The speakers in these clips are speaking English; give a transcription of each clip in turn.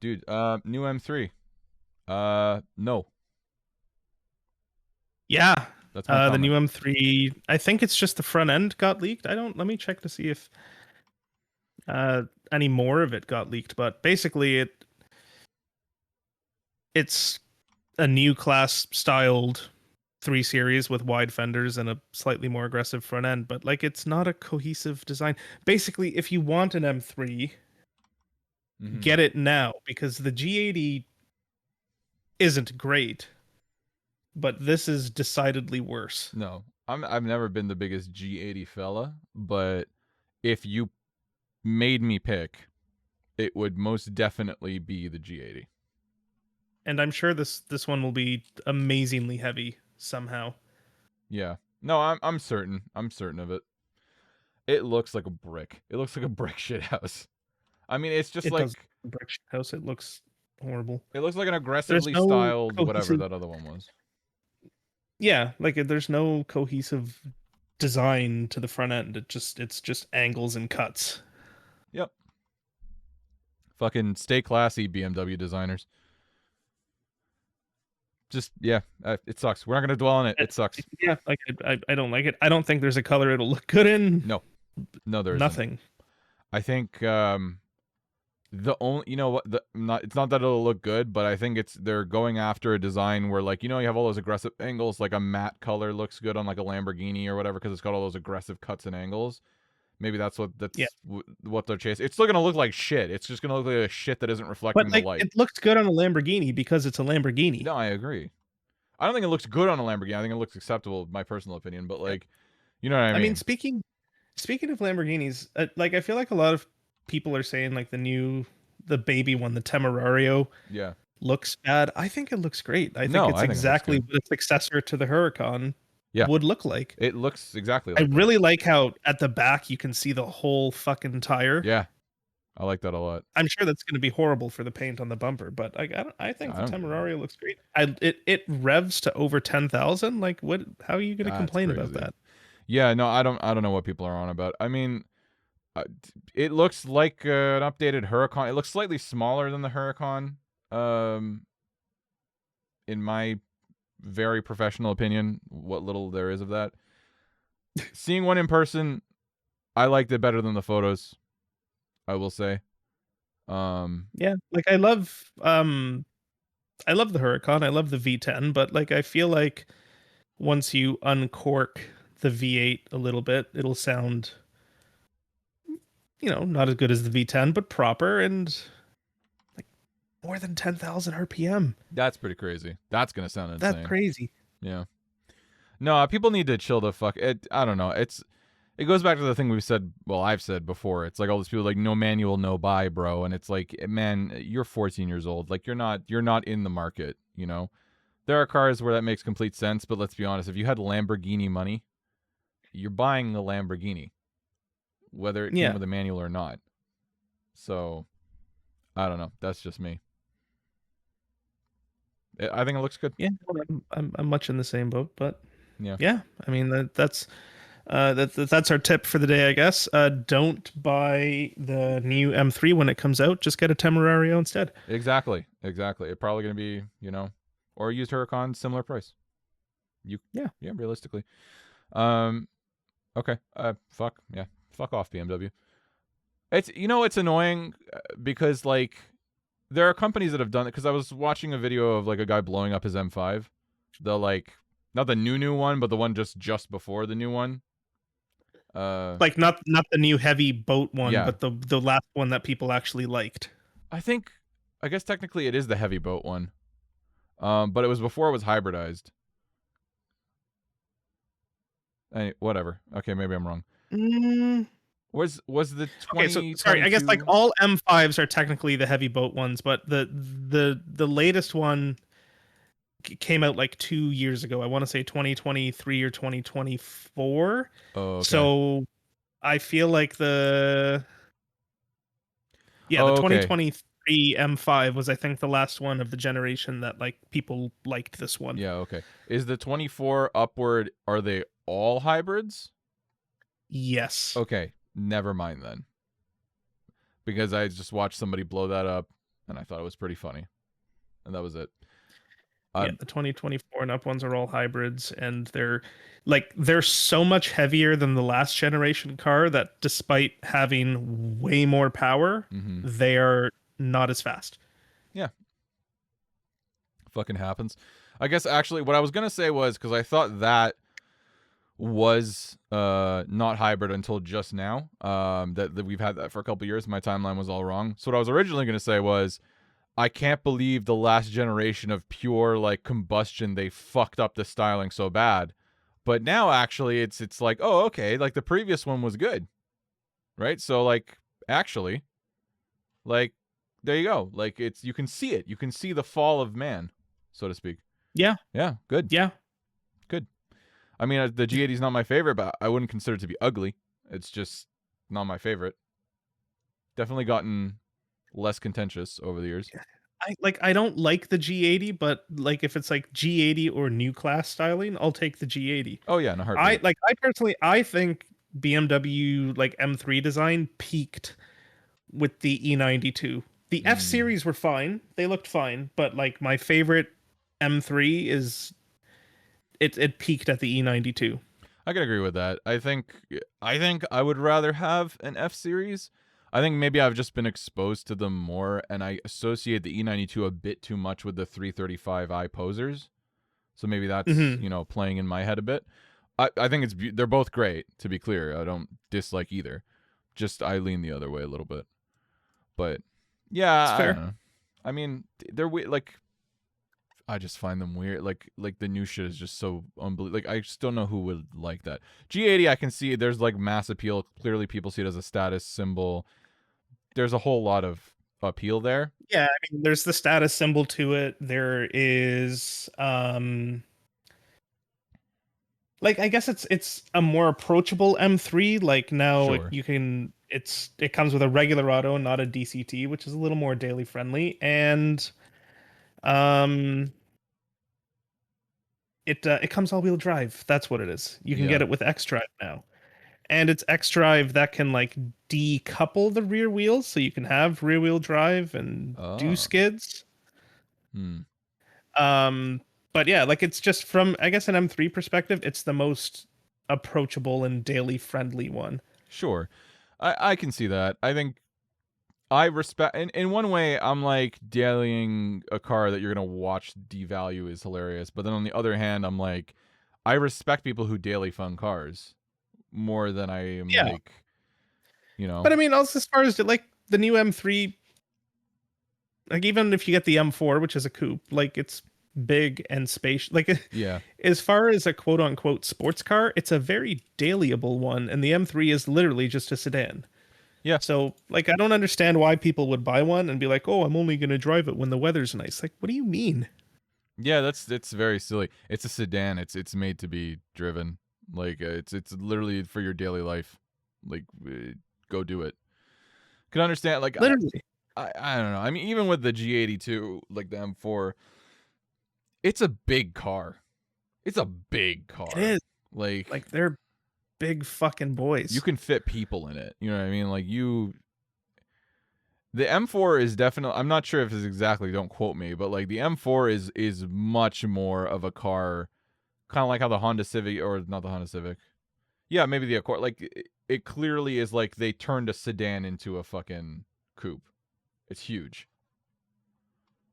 Dude, new M3. No. Yeah. That's my The new comment. M3, I think it's just the front end got leaked. Let me check to see if uh any more of it got leaked, but basically it's a new class styled 3 Series with wide fenders and a slightly more aggressive front end, but like it's not a cohesive design. Basically, if you want an M3, Mhm. get it now because the G80 isn't great, but this is decidedly worse. No. I've never been the biggest G80 fella, but if you made me pick, it would most definitely be the G80. And I'm sure this one will be amazingly heavy somehow. Yeah. No, I'm certain. I'm certain of it. It looks like a brick. It looks like a brick shit house. I mean, it's just It does like brick house. It looks horrible. it looks like an There's aggressively no styled whatever cohesive. that other one was. Yeah, like there's no cohesive design to the front end. It's just angles and cuts. Yep. Fucking stay classy, BMW designers. Just yeah, it sucks. We're not gonna dwell on it. It sucks. Yeah, like I don't like it. I don't think there's a color it'll look good in. No, no, there isn't. Nothing. I think the only what the not it's not that it'll look good, but I think it's they're going after a design where like you have all those aggressive angles, like a matte color looks good on like a Lamborghini or whatever because it's got all those aggressive cuts and angles. Maybe that's Yeah, what they're chasing. It's still gonna look like shit. It's just gonna look like a shit that isn't but reflecting the like light. it looks good on a Lamborghini because it's a Lamborghini. No, I agree. I don't think it looks good on a Lamborghini. I think it looks acceptable, my personal opinion. But Yeah. like, you know what I I mean, mean? speaking of Lamborghinis, like I feel like a lot of people are saying like the baby one, the Temerario, Yeah. looks bad. I think it looks great. I think No, it's I think it looks exactly good. what a successor to the Huracan Yeah, would look like. it looks exactly I like that. really like how at the back you can see the whole fucking tire. Yeah, I like that a lot. I'm sure that's going to be horrible for the paint on the bumper, but I think I the don't give a shit. Temerario looks great. It revs to over 10,000. Like what? How are you going to That's complain about crazy. that? Yeah, no, I don't know what people are on about. I mean, uh, it looks like an updated Huracan. It looks slightly smaller than the Huracan. Um, in my very professional opinion, what little there is of that. Seeing one in person, I liked it better than the photos. I will say. Yeah, like I love the Huracan. I love the V10, but like I feel like once you uncork the V8 a little bit, it'll sound not as good as the V10, but proper and like more than 10,000 RPM. That's pretty crazy. That's gonna sound That's insane. crazy. Yeah. No, people need to chill the fuck. I don't know. It goes back to the thing we've said. Well, I've said before. It's like all these people like no manual, no buy, bro. And it's like, man, you're 14 years old. Like you're not in the market. There are cars where that makes complete sense. But let's be honest. If you had Lamborghini money, you're buying the Lamborghini, whether it came Yeah. with a manual or not. So I don't know. That's just me. I think it looks good. Yeah, I'm much in the same boat, but Yeah. yeah, I mean that's our tip for the day, I guess. Don't buy the new M3 when it comes out. Just get a Temerario instead. Exactly. Exactly. It's probably gonna be or a used Huracan, similar price. Yeah. Yeah, realistically. Um, okay. Fuck yeah, fuck off BMW. It's annoying because like there are companies that have done it. Because I was watching a video of like a guy blowing up his M5, the like not the new one, but the one just before the new one. Like not the new heavy boat one, Yeah, but the last one that people actually liked. I guess technically it is the heavy boat one. But it was before it was hybridized. Whatever. Okay, maybe I'm wrong. Mm, Was the okay, so sorry. I guess like 2022? all M5s are technically the heavy boat ones, but the latest one came out like 2 years ago. I want to say 2023 or 2024. Oh, okay. So I feel like the Oh, okay. 2023 M5 was I think the last one of the generation that like people liked this one. Yeah, okay. Is the 24 upward, are they all hybrids? Yes. Okay, never mind then. Because I just watched somebody blow that up and I thought it was pretty funny, and that was it. Yeah, Um, the 2024 and up ones are all hybrids, and they're so much heavier than the last generation car that despite having way more power, mhm. they are not as fast. Yeah, fucking happens. I guess actually, what I was gonna say was because I thought that was not hybrid until just now. That we've had that for a couple years. My timeline was all wrong. So what I was originally gonna say was I can't believe the last generation of pure like combustion they fucked up the styling so bad. But now actually it's like, oh, okay, like the previous one was good. Right? So like actually, like there you go. Like it's you can see it. You can see the fall of man, so to speak. Yeah, Yeah, good. yeah. Good. I mean, the G80 is not my favorite, but I wouldn't consider it to be ugly. It's just not my favorite. Definitely gotten less contentious over the years. I don't like the G80, but like if it's like G80 or new class styling, I'll take the G80. Oh yeah, in a heartbeat. I personally I think BMW like M3 design peaked with the E92. The F Mm. series were fine. They looked fine, but like my favorite M3 is it peaked at the E92. I can agree with that. I think I would rather have an F series. I think maybe I've just been exposed to them more, and I associate the E92 a bit too much with the 335i posers. So maybe that's Mhm. playing in my head a bit. I think they're both great. To be clear, I don't dislike either. Just I lean the other way a little bit. But It's yeah, I don't fair. know. I mean, they're like I just find them weird. Like the new shit is just so unbelievable. Like I just don't know who would like that. G80, I can see there's like mass appeal. Clearly, people see it as a status symbol. There's a whole lot of appeal there. Yeah, I mean there's the status symbol to it. There is like I guess it's a more approachable M3. Like now Sure. it comes with a regular auto, not a DCT, which is a little more daily friendly, and um it comes all wheel drive. That's what it is. You can get Yeah. it with X Drive now, and it's X Drive that can like decouple the rear wheels, so you can have rear wheel drive and do Oh. skids. Hmm. Um, but yeah, like it's just from I guess an M3 perspective, it's the most approachable and daily friendly one. Sure. I can see that. I think I respect in one way I'm like dailying a car that you're gonna watch devalue is hilarious. But then on the other hand, I'm like I respect people who daily fun cars more than I am Yeah, like, you know. but I mean, also as far as like the new M3, like even if you get the M4, which is a coupe, like it's big and spacious. Like Yeah. as far as a quote unquote sports car, it's a very dailyable one, and the M3 is literally just a sedan. Yeah. So like I don't understand why people would buy one and be like, "Oh, I'm only going to drive it when the weather's nice." Like, what do you mean? Yeah, it's very silly. It's a sedan. It's made to be driven. Like it's literally for your daily life. Like go do it. Can understand like Literally. I don't know. I mean even with the G82 like the M4, it's a big car. It's a big It car. is. Like Like they're big fucking you boys. can fit people in it. You know what I mean? Like the M4 is definitely I'm not sure if it's exactly, don't quote me, but like the M4 is much more of a car kind of like how the Honda Civic or not the Honda Civic. Yeah, maybe the Accord like it clearly is like they turned a sedan into a fucking coupe. It's huge.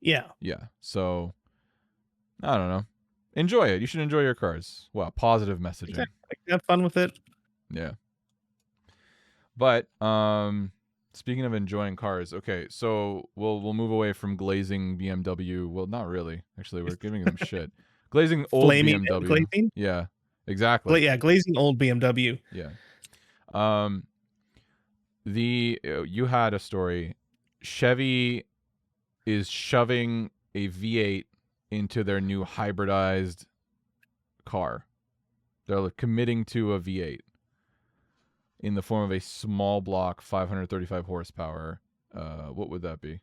Yeah. Yeah. So, I don't know. Enjoy it. You should enjoy your cars. Wow, positive messaging. Exactly. Like, have fun with it. Yeah. But speaking of enjoying cars, okay, so we'll move away from glazing BMW. Well, not really. Actually, we're giving them shit. Glazing old Flaming and BMW. glazing. Yeah. Exactly. Yeah, glazing old BMW. Yeah. Um the you had a story. Chevy is shoving a V8 into their new hybridized car. They're like committing to a V8 in the form of a small block 535 horsepower. What would that be?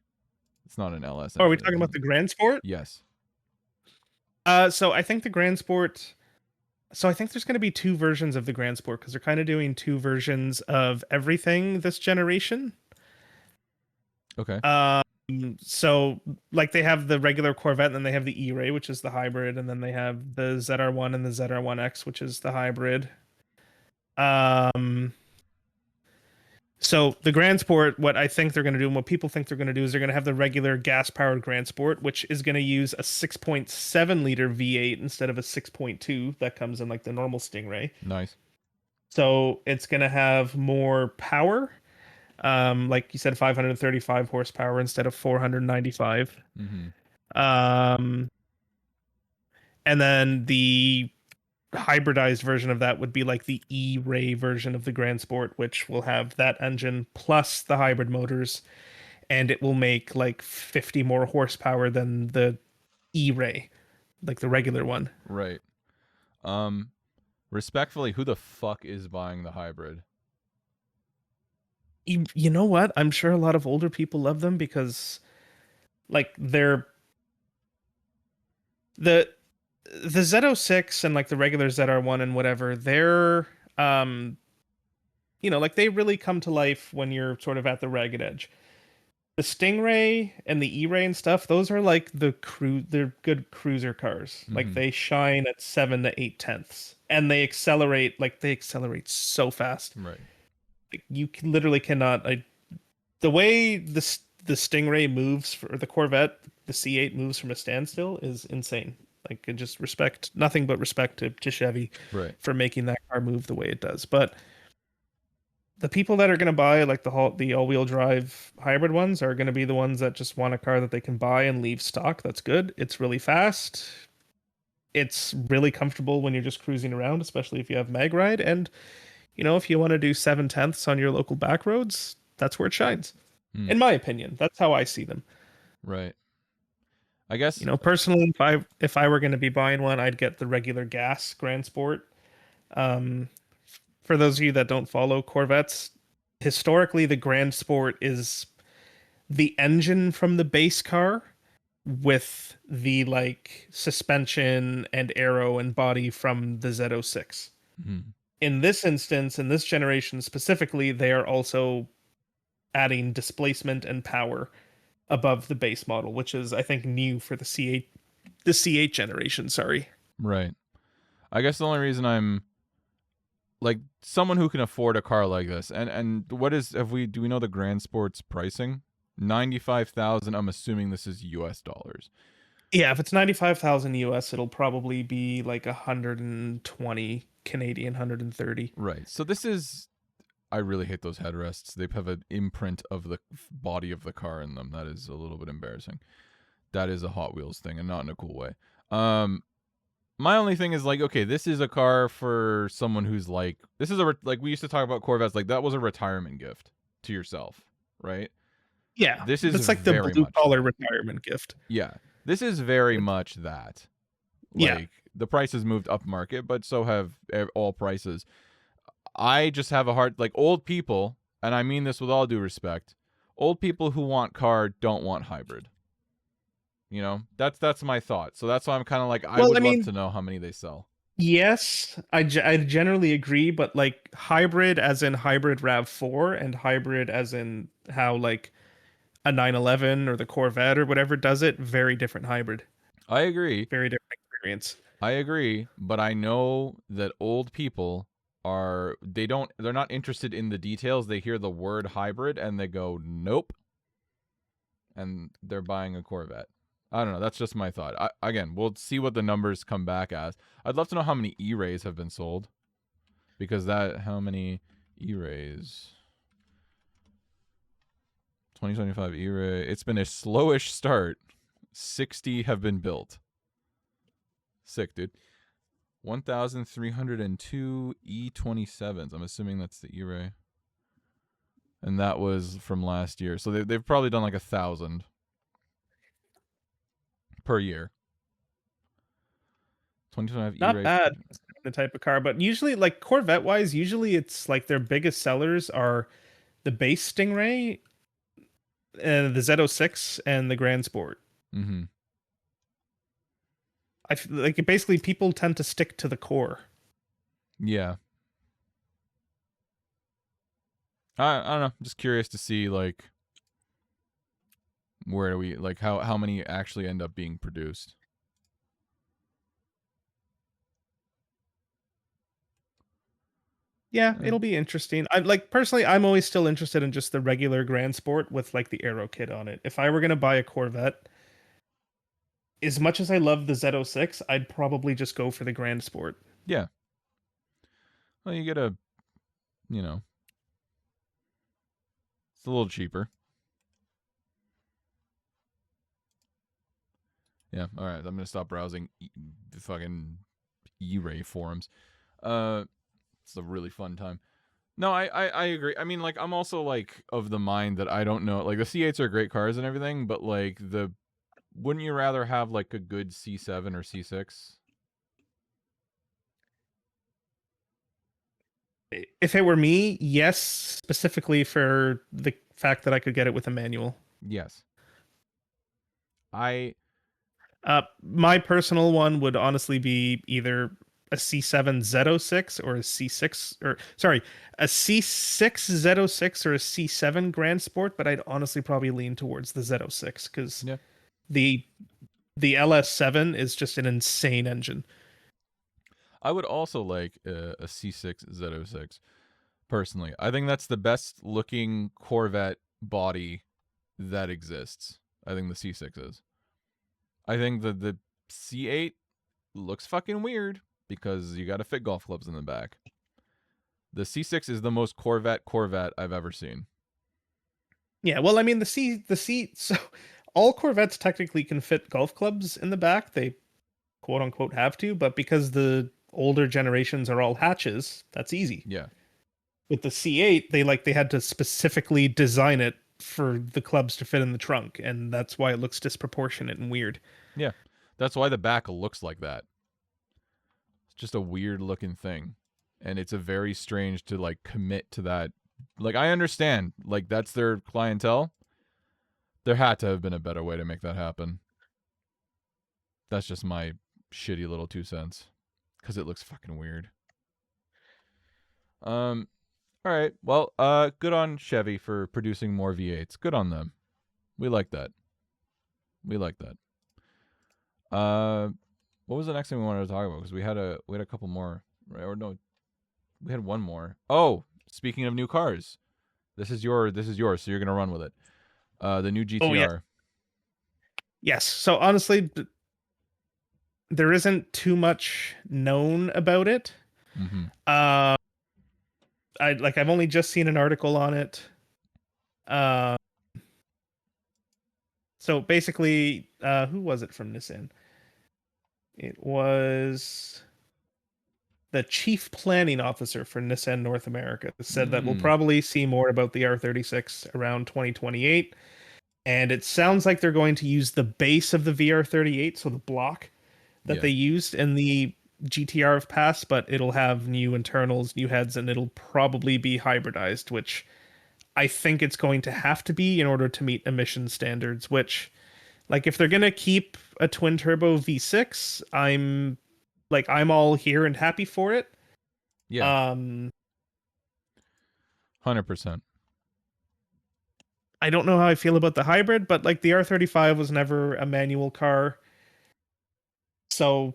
It's not an LS Oh, are we engine. talking about the Grand Sport? Yes. So I think the Grand Sport. So I think there's going to be two versions of the Grand Sport because they're kind of doing two versions of everything this generation. Okay. So like they have the regular Corvette, and then they have the E-Ray, which is the hybrid, and then they have the ZR1 and the ZR1X, which is the hybrid. Um, so the Grand Sport, what I think they're going to do, and what people think they're going to do, is they're going to have the regular gas-powered Grand Sport, which is going to use a 6.7 liter V8 instead of a 6.2 that comes in like the normal Stingray. Nice. So it's going to have more power. Like you said, 535 horsepower instead of 495. Mm-hmm. Um, and then the hybridized version of that would be like the E-Ray version of the Grand Sport, which will have that engine plus the hybrid motors, and it will make like 50 more horsepower than the E-Ray, like the regular one. Right. Um, respectfully, who the fuck is buying the hybrid? You know what? I'm sure a lot of older people love them because like they're the Z06 and like the regular ZR1 and whatever, they're like they really come to life when you're sort of at the ragged edge. The Stingray and the E-Ray and stuff, those are like they're good cruiser cars. Like Mm-hmm. they shine at 7 to 8 tenths. And they accelerate so fast. Right. Like, literally cannot the way the Stingray moves for the Corvette, the C8 moves from a standstill is insane. Like, and just nothing but respect to Chevy Right. for making that car move the way it does. But the people that are going to buy like the all-wheel drive hybrid ones are going to be the ones that just want a car that they can buy and leave stock. That's good. It's really fast. It's really comfortable when you're just cruising around, especially if you have mag ride. And if you want to do 7 tenths on your local back roads, that's where it shines. Mm. In my opinion, that's how I see them. Right. I guess. Personally, if I were going to be buying one, I'd get the regular gas Grand Sport. Um, for those of you that don't follow Corvettes, historically the Grand Sport is the engine from the base car with the like suspension and aero and body from the Z06. Mm. In this instance, in this generation specifically, they are also adding displacement and power above the base model, which is I think new for the C8 generation, sorry. Right. I guess the only reason I'm like someone who can afford a car like this, and what is do we know the Grand Sport's pricing? 95,000. I'm assuming this is US dollars. Yeah, if it's 95,000 US, it'll probably be like 120 Canadian, 130. Right. So this is. I really hate those headrests. They have an imprint of the body of the car in them. That is a little bit embarrassing. That is a Hot Wheels thing, and not in a cool way. My only thing is like, okay, this is a car for someone who's like, this is like we used to talk about Corvettes, like that was a retirement gift to yourself, right? Yeah, This is it's like the very blue much collar that. retirement gift. Yeah, this is very much that. Yeah. Like the prices moved up market, but so have all prices. I just have a hard like old people, and I mean this with all due respect. Old people who want car don't want hybrid. That's my thought. So that's why I'm kind of like I Well, would I love mean, to know how many they sell. yes, I generally agree, but like hybrid as in hybrid RAV4 and hybrid as in how like a 911 or the Corvette or whatever does it, very different hybrid, I agree. very different experience. I agree, but I know that old people they're not interested in the details. They hear the word hybrid and they go, "Nope." And they're buying a Corvette. I don't know. That's just my thought. Again, we'll see what the numbers come back as. I'd love to know how many E-Rays have been sold. Because how many E-Rays? 2025 E-Ray. It's been a slowish start. 60 have been built. Sick, dude. 1,302 E27s. I'm assuming that's the E-Ray. And that was from last year. So they've probably done like 1,000 per year. 2025 Not E-Ray. bad, the type of car, but usually like Corvette wise, usually it's like their biggest sellers are the base Stingray, the Z06, and the Grand Sport. Mm-hmm. I feel like basically people tend to stick to the core. Yeah. I don't know. I'm just curious to see like Where do we like how many actually end up being produced? Yeah, Eh, it'll be interesting. I like personally, I'm always still interested in just the regular Grandsport with like the aero kit on it. If I were gonna buy a Corvette, as much as I love the Z06, I'd probably just go for the Grandsport. yeah. Well, you get a, you know, it's a little cheaper. Yeah. All right. I'm gonna stop browsing the fucking E-Ray forums. Uh, it's a really fun time. No, I agree. I mean, like, I'm also like of the mind that I don't know. Like, the C8s are great cars and everything, but like wouldn't you rather have like a good C7 or C6? If it were me, yes, specifically for the fact that I could get it with a manual. Yes. I My personal one would honestly be either a C7 Z06 or a C6, or sorry, a C6 Z06 or a C7 Grand Sport, but I'd honestly probably lean towards the Z06 because yeah. the the LS7 is just an insane engine. I would also like a C6 Z06 personally. I think that's the best looking Corvette body that exists. I think the C6 is. I think the C8 looks fucking weird because you got to fit golf clubs in the back. The C6 is the most Corvette I've ever seen. Yeah, well, I mean the C so all Corvettes technically can fit golf clubs in the back. They quote unquote have to, but because the older generations are all hatches, that's easy. Yeah. With the C8, they had to specifically design it for the clubs to fit in the trunk, and that's why it looks disproportionate and weird. Yeah. That's why the back looks like that. It's just a weird looking thing. And it's a very strange to like commit to that. Like I understand, like that's their clientele. There had to have been a better way to make that happen. That's just my shitty little 2 cents cuz it looks fucking weird. Um all right. Well, good on Chevy for producing more V8s. Good on them. We like that. We like that. Uh what was the next thing we wanted to talk about? Because we had a couple more, right? Or no, we had one more. Oh, speaking of new cars, this is yours. So you're gonna run with it. The new Oh yes, GTR. yes. So honestly, there isn't too much known about it. Mm-hmm. Uh, I've only just seen an article on it. Uh, so basically, who was it from Nissan? It was the chief planning officer for Nissan North America said that we'll Mm, probably see more about the R36 around 2028. And it sounds like they're going to use the base of the VR38, so the block that yeah. they used in the GTR of past, but it'll have new internals, new heads, and it'll probably be hybridized, which I think it's going to have to be in order to meet emission standards, which like if they're going to keep a twin turbo V6, I'm all here and happy for it. Yeah. Um 100%. I don't know how I feel about the hybrid, but like the R35 was never a manual car. So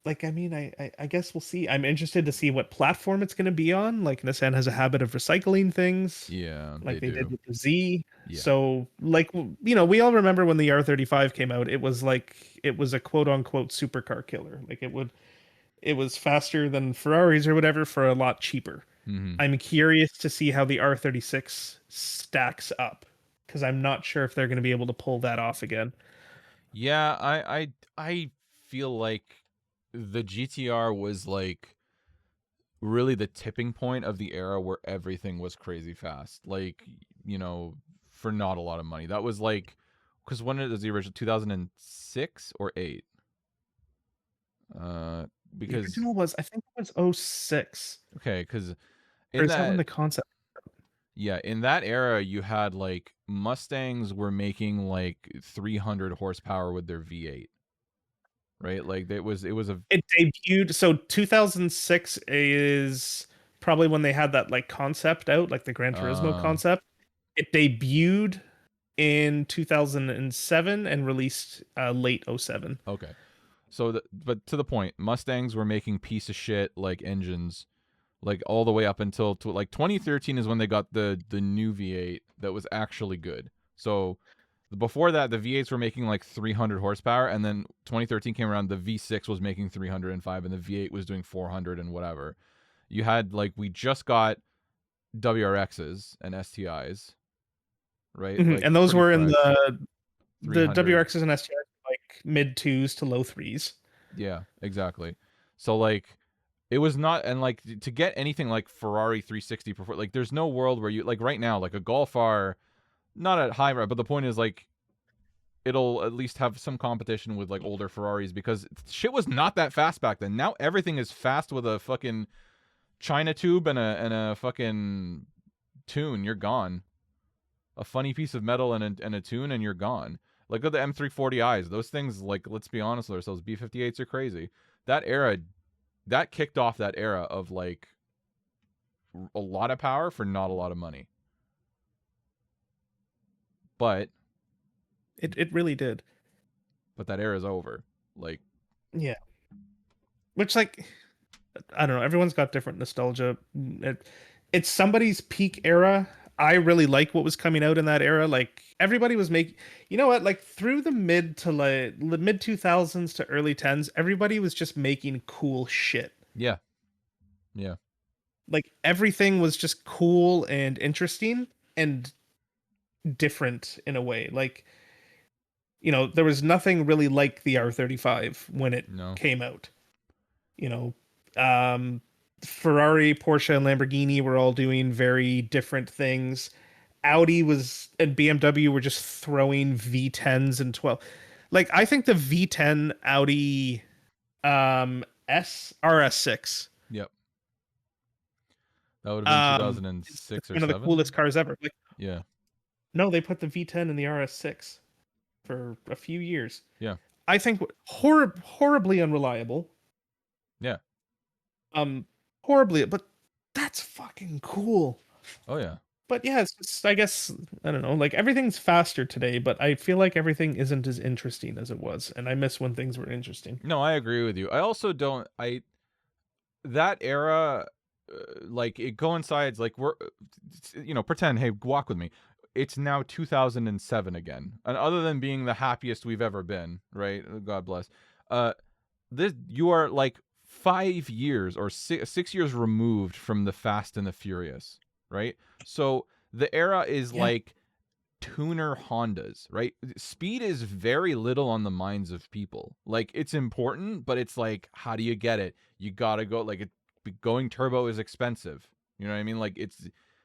like I mean I guess we'll see. I'm interested to see what platform it's going to be on. Like Nissan has a habit of recycling things Yeah, like they they did do. with the Z. Yeah. So like we all remember when the R35 came out, it was like it was a quote unquote supercar killer. Like it was faster than Ferraris or whatever for a lot cheaper. Mm-hmm. I'm curious to see how the R36 stacks up because I'm not sure if they're going to be able to pull that off again. Yeah, I feel like the GTR was like really the tipping point of the era where everything was crazy fast. Like, for not a lot of money. That was like because when it was the original 2006 or 8? Uh The because original was I think it was '06. okay, because Or in is that when that the concept? yeah, in that era you had like Mustangs were making like 300 horsepower with their V8, right? Like it was a It debuted. So 2006 is probably when they had that like concept out, like the Gran Turismo uh concept. It debuted in 2007 and released late 07. Okay. So, but to the point, Mustangs were making piece of shit like engines, like all the way up until like 2013 is when they got the new V8 that was actually good. So before that, the V8s were making like 300 horsepower, and then 2013 came around, the V6 was making 305, and the V8 was doing 400 and whatever. You had like we just got WRXs and STIs, right? Like And those pretty were in fresh. the 300. WRXs and STIs like mid twos to low threes. Yeah, exactly. So like it was not, and like to get anything like Ferrari 360 like there's no world where you like right now like a Golf R, not at high, but the point is like it'll at least have some competition with like older Ferraris because shit was not that fast back then. Now everything is fast with a fucking China tube and a fucking tune. You're gone. A funny piece of metal and a tune and you're gone. Like with the M340Is, those things, like, let's be honest with ourselves, B58s are crazy. That era, that kicked off that era of like a lot of power for not a lot of money. But It really did. But that era is over. Like, yeah. Which, like, I don't know. Everyone's got different nostalgia. It's somebody's peak era. I really like what was coming out in that era. Like everybody was making, you know what? Like through the mid to like the mid 2000s to early 10s, everybody was just making cool shit. yeah, yeah. Like everything was just cool and interesting and different in a way. Like, you know, there was nothing really like the R35 when it came out. You know, Ferrari, Porsche, and Lamborghini were all doing very different things. Audi was and BMW were just throwing V10s and 12. Like I think the V10 Audi S RS6. Yep. That would have been 2006 or one of the 7. coolest cars ever. Like, yeah. No, they put the V10 in the RS6 for a few years. Yeah. I think horribly unreliable. Yeah. Horribly, but that's fucking cool. Oh yeah. But yeah, it's just, I guess, I don't know, like everything's faster today, but I feel like everything isn't as interesting as it was, and I miss when things were interesting. No, I agree with you. I also don't, that era, like it coincides, like we're, you know, pretend, hey, walk with me. It's now 2007 again. And other than being the happiest we've ever been, right? God bless. You are like 5 years or 6 years removed from the Fast and the Furious, right? So the era is like tuner Hondas, right? Speed is very little on the minds of people. Like it's important, but it's like, how do you get it? You gotta go, like going turbo is expensive. You know what I mean? Like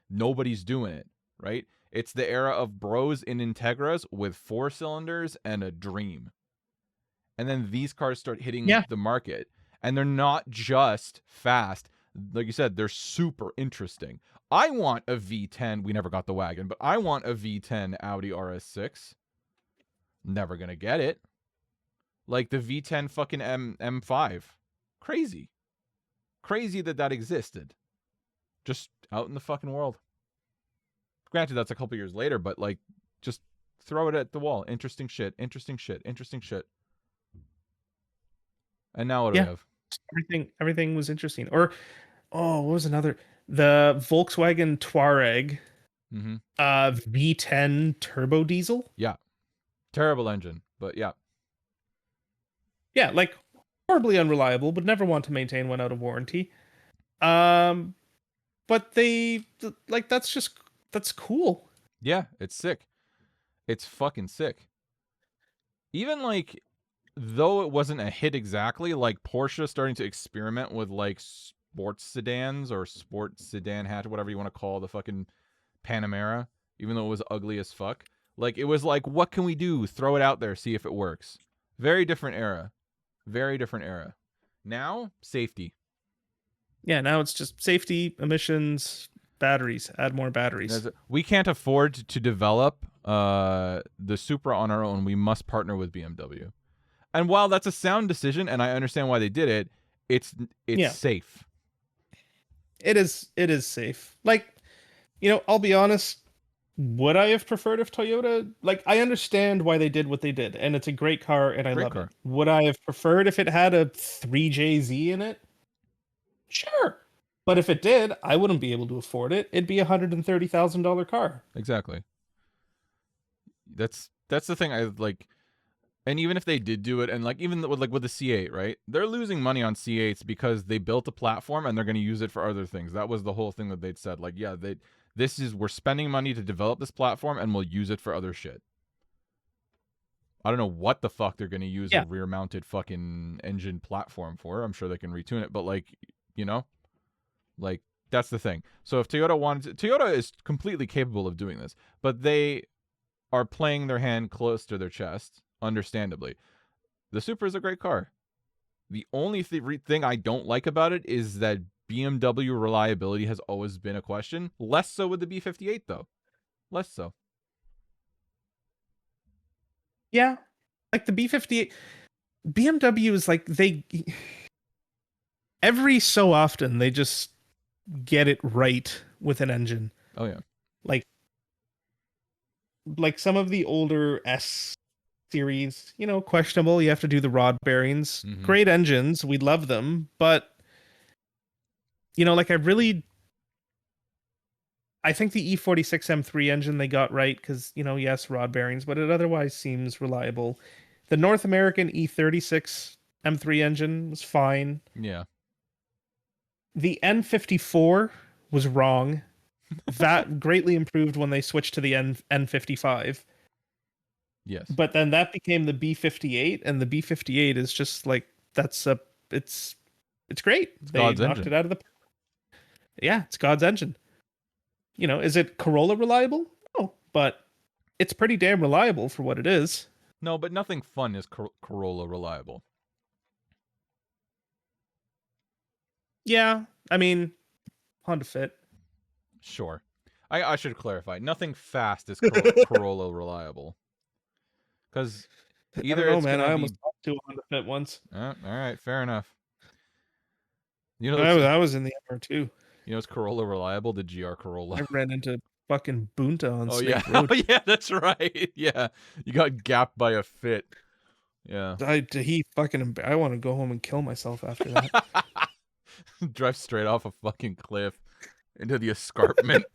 nobody's doing it, right? It's the era of bros in Integras with 4 cylinders and a dream. And then these cars start hitting the market. And they're not just fast. Like you said, they're super interesting. I want a V10. We never got the wagon, but I want a V10 Audi RS6. Never going to get it. Like the V10 fucking M5. Crazy. Crazy that existed. Just out in the fucking world. Granted, that's a couple years later, but like, just throw it at the wall. Interesting shit. Interesting shit. Interesting shit. And now what do we have? Everything was interesting. Or, what was another? The Volkswagen Touareg V10 turbo diesel. Yeah. Terrible engine, but yeah. Yeah, like horribly unreliable, but never want to maintain one out of warranty. But they like that's cool. Yeah, it's sick. It's fucking sick. Even like, though it wasn't a hit exactly, like Porsche starting to experiment with like sports sedans or sports sedan hatch, whatever you want to call the fucking Panamera, even though it was ugly as fuck. Like it was like, what can we do? Throw it out there, see if it works. Very different era. Very different era. Now, safety. Yeah, now it's just safety, emissions, batteries, add more batteries. We can't afford to develop the Supra on our own. We must partner with BMW. And while that's a sound decision, and I understand why they did it, it's safe. It is safe. Like, you know, I'll be honest, Would I have preferred if Toyota, like, I understand why they did what they did, and it's a great car, and I Great love it. car. Would I have preferred if it had a 3JZ in it? Sure. But if it did, I wouldn't be able to afford it. It'd be a $130,000 car. Exactly. That's the thing I like. And even if they did do it, and like even with the C8, right? They're losing money on C8s because they built a platform and they're going to use it for other things. That was the whole thing that they'd said. Like, yeah, we're spending money to develop this platform and we'll use it for other shit. I don't know what the fuck they're going to use a Yeah. rear-mounted fucking engine platform for. I'm sure they can retune it, but like, you know, like that's the thing. So if Toyota is completely capable of doing this, but they are playing their hand close to their chest, understandably. The Supra is a great car. The only thing I don't like about it is that BMW reliability has always been a question. Less so with the B58, though. Less so. Yeah. Like the B58, BMW is like every so often they just get it right with an engine. Oh, yeah. Like some of the older S series, questionable. You have to do the rod bearings. Mm-hmm. Great engines, we love them, but like I think the E46 M3 engine they got right because yes, rod bearings, but it otherwise seems reliable. The North American E36 M3 engine was fine. Yeah. The N54 was wrong. That greatly improved when they switched to the N55. Yes. But then that became the B58, and the B58 is just like it's great. It's They God's knocked engine. it out of the Yeah, it's God's engine. Is it Corolla reliable? No, but it's pretty damn reliable for what it is. No, but nothing fun is Corolla reliable. Yeah, I mean, Honda Fit. Sure. I should clarify. Nothing fast is Corolla reliable. Because I either don't know, it's man. going I to almost be... talked to a Honda Fit once. all right, fair enough. You know, I was in the MR2. it's Corolla reliable? The GR Corolla. I ran into fucking Bunta on Oh, Snake yeah. Road. Oh, yeah, that's right. Yeah. You got gapped by a Fit. Yeah. I want to go home and kill myself after that. Drive straight off a fucking cliff into the escarpment.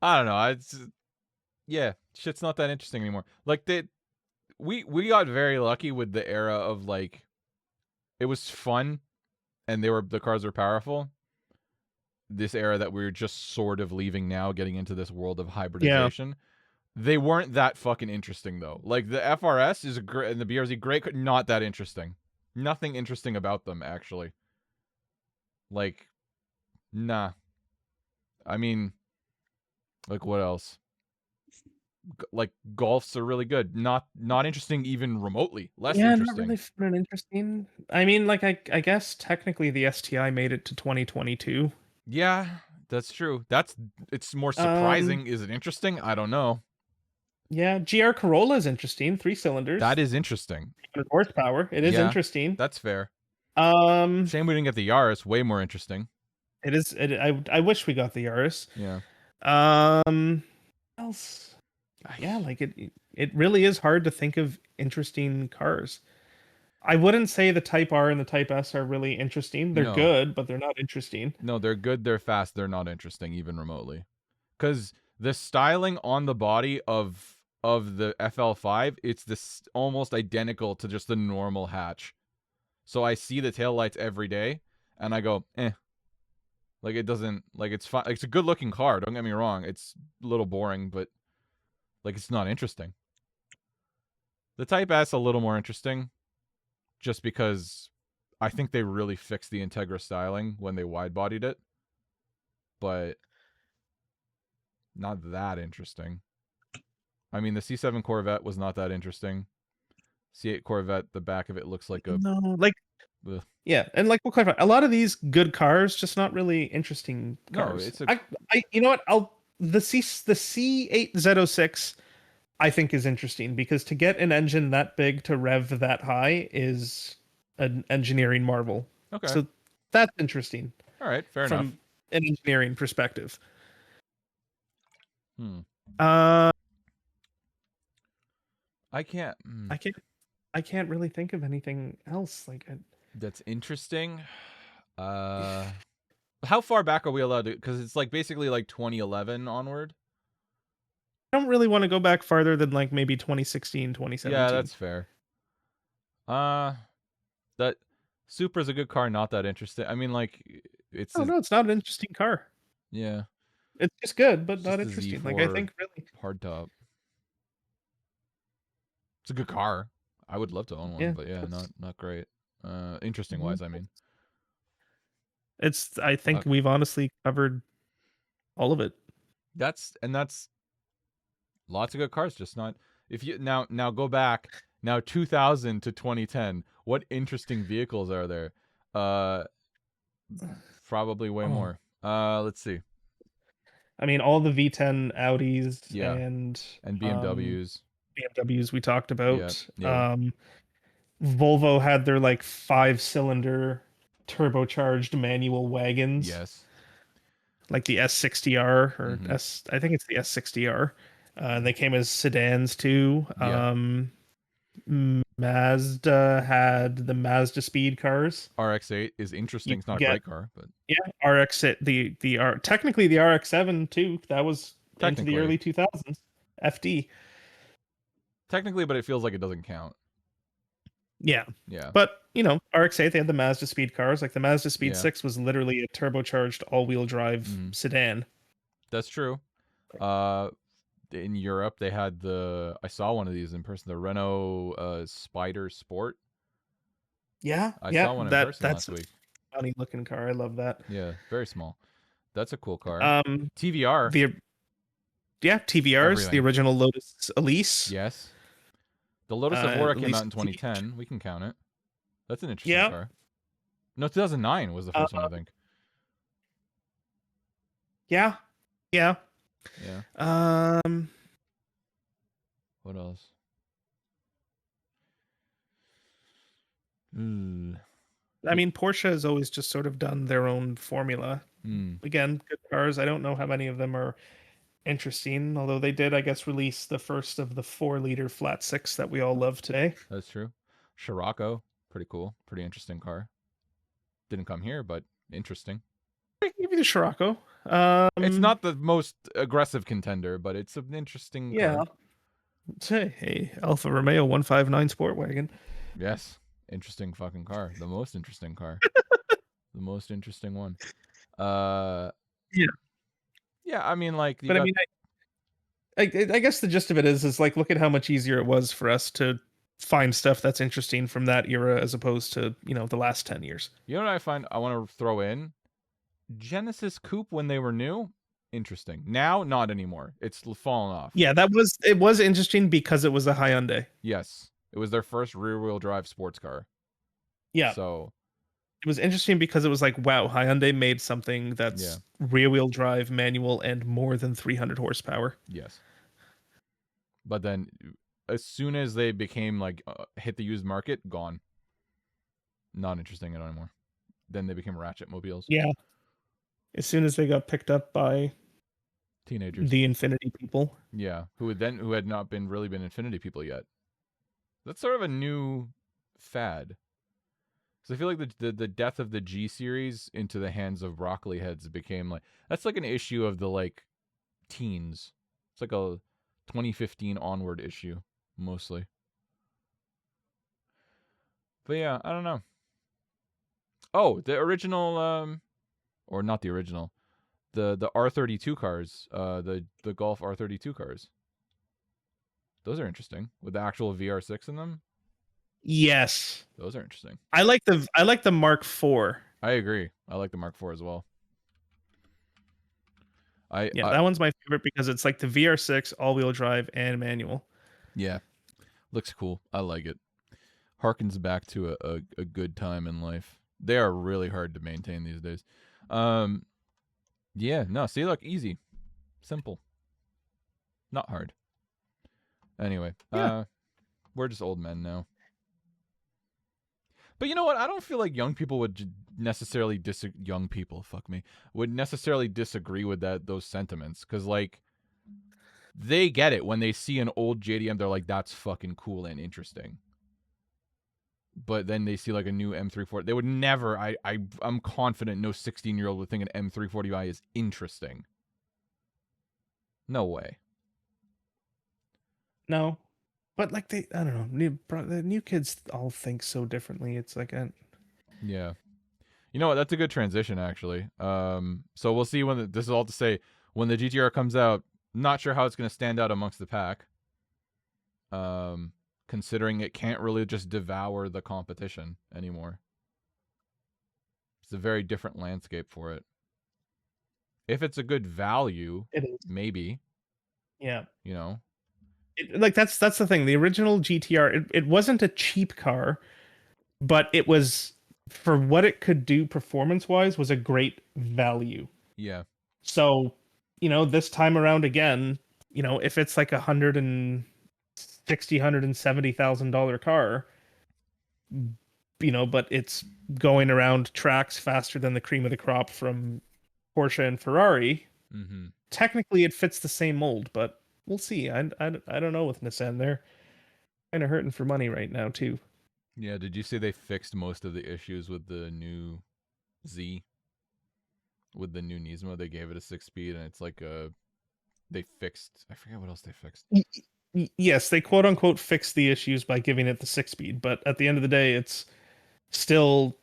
I don't know. Yeah, shit's not that interesting anymore. Like we got very lucky with the era of like it was fun and the cars were powerful. This era that we're just sort of leaving now, getting into this world of hybridization. They weren't that fucking interesting though. Like the FRS is great and the BRZ great, not that interesting. Nothing interesting about them actually. Like, nah. I mean, like what else? Like Golfs are really good. Not interesting even remotely. Less Yeah, not interesting. really fun and interesting. I mean, like I guess technically the STI made it to 2022. Yeah, that's true. It's more Um, surprising. Is it interesting? I don't know. yeah, GR Corolla is interesting. 3 cylinders, That is interesting. 100 horsepower. It is Yeah, interesting. that's fair. Um, Shame we didn't get the Yaris. Way more interesting. it is. I wish we got the Yaris. Yeah. What else? Yeah, like it really is hard to think of interesting cars. I wouldn't say the Type R and the Type S are really interesting. They're No. good, but they're not interesting. No, they're good. They're fast. They're not interesting even remotely. Because the styling on the body of the FL5, it's this almost identical to just the normal hatch. So I see the taillights every day, and I go, eh. Like it doesn't like it's fine. It's a good looking car. Don't get me wrong. It's a little boring, but like it's not interesting. The Type S a little more interesting, just because I think they really fixed the Integra styling when they wide bodied it, but not that interesting. I mean, the C7 Corvette was not that interesting. C8 Corvette, the back of it looks like a... No, like ugh. yeah, and like we'll clarify, a lot of these good cars just not really interesting cars. No, it's a... I you know what? The C8 Z06 I think is interesting because to get an engine that big to rev that high is an engineering marvel. Okay. So that's interesting All right, fair from enough. an engineering perspective. Hmm. Uh, I can't. I can't really think of anything else. Like, That's interesting. How far back are we allowed to? Because it's like basically like 2011 onward. I don't really want to go back farther than like maybe 2016, 2017. Yeah, that's fair. That Supra's a good car. Not that interesting. I mean, like, Oh no, it's not an interesting car. yeah, It's just good, but it's not just a interesting. Like, I Z4 think really, hardtop. It's a good car. I would love to own one, yeah, but yeah, not great. Interesting wise, I mean. it's. I think Fuck. we've honestly covered all of it. That's lots of good cars, just not if you now go back now 2000 to 2010. What interesting vehicles are there? Uh, Probably way Oh, more. Let's see. I mean, all the V10 Audis Yeah, and and BMWs. BMWs we talked Yeah, about. yeah, Volvo had their like 5-cylinder turbocharged manual wagons, yes. like the S60R or Mm-hmm. S. I think it's the S60R. And they came as sedans too. Yeah. Mazda had the Mazda speed cars. RX-8 is You interesting. It's could not a get great car, but yeah RX the R technically the RX-7 too. That was into the technically, early 2000s. FD. but it feels like it doesn't count. Yeah. Yeah, But, RX-8, they had the Mazda speed cars. Like the Mazda Speed yeah, 6 was literally a turbocharged all-wheel drive mm, sedan. that's true. Uh, in Europe, they had I saw one of these in person, the Renault Spider Sport. Yeah, I yeah, saw one in person that's last a week. funny looking car. I love that. Yeah, very small. That's a cool car. Um, TVR, the yeah, TVRs, the everything. original Lotus Elise. Yes. The Lotus Evora came Elise out in TH. 2010. We can count it. That's an interesting Yeah. car. No, 2009 was the Uh, first one, I think. yeah. Yeah. Yeah. Um, What else? Ooh. I mean, Porsche has always just sort of done their own formula. Hmm. Again, good cars. I don't know how many of them are interesting, although they did, I guess, release the first of the 4-liter flat six that we all love today. That's true. Scirocco, pretty cool. Pretty interesting car. Didn't come here, but interesting. I can give you the Scirocco. It's not the most aggressive contender, but it's an interesting Yeah. car. Hey, Alfa Romeo 159 Sport Wagon. Yes. Interesting fucking car. The most interesting car. The most interesting one. Yeah. Yeah, I mean, like, But I mean, I guess the gist of it is like, look at how much easier it was for us to find stuff that's interesting from that era as opposed to, the last 10 years. you know what I find I want to throw in? Genesis Coupe when they were new, interesting. Now, not anymore. It's fallen off. Yeah, it was interesting because it was a Hyundai. Yes. It was their first rear-wheel drive sports car. Yeah. So, It was interesting because it was like, wow, Hyundai made something that's rear-wheel drive, manual, and more than 300 horsepower. yes. But then, as soon as they became like hit the used market, gone. Not interesting anymore. Then they became ratchet mobiles. Yeah. As soon as they got picked up by Teenagers. the Infinity people. Yeah, who had not been Infinity people yet. That's sort of a new fad. So I feel like the death of the G series into the hands of broccoli heads became like that's like an issue of the like teens. It's like a 2015 onward issue mostly. But yeah, I don't know. Oh, the original or not the original. The R32 cars, the Golf R32 cars. Those are interesting with the actual VR6 in them. Yes. Those are interesting. I like the Mark IV. I agree. I like the Mark IV as well. That one's my favorite because it's like the VR6 all-wheel drive and manual. Yeah. Looks cool. I like it. Harkens back to a good time in life. They are really hard to maintain these days. Yeah, no, see, look, easy. Simple. Not hard. Anyway, we're just old men now. But you know what? I don't feel like young people would necessarily would necessarily disagree with those sentiments, because like they get it when they see an old JDM. They're like, that's fucking cool and interesting. But then they see like a new M340. They would never. I'm confident no 16-year-old would think an M340i is interesting. No way. No, but like I don't know. The new kids all think so differently. It's like Yeah. You know what? That's a good transition, actually. So we'll see when this is all to say when the GTR comes out. Not sure how it's going to stand out amongst the pack. Considering it can't really just devour the competition anymore. It's a very different landscape for it. If it's a good value, it is. maybe. Yeah. You know. Like that's the thing. The original GTR, it wasn't a cheap car, but it was, for what it could do performance wise, was a great value. Yeah. So, this time around again, if it's like $170,000 car, but it's going around tracks faster than the cream of the crop from Porsche and Ferrari. Mm-hmm. Technically, it fits the same mold, but we'll see. I don't know with Nissan. They're kind of hurting for money right now too. Yeah. Did you say they fixed most of the issues with the new Z? With the new Nismo, they gave it a 6-speed, and it's like they fixed. I forget what else they fixed. Yes, they quote unquote fixed the issues by giving it the 6-speed, but at the end of the day, it's still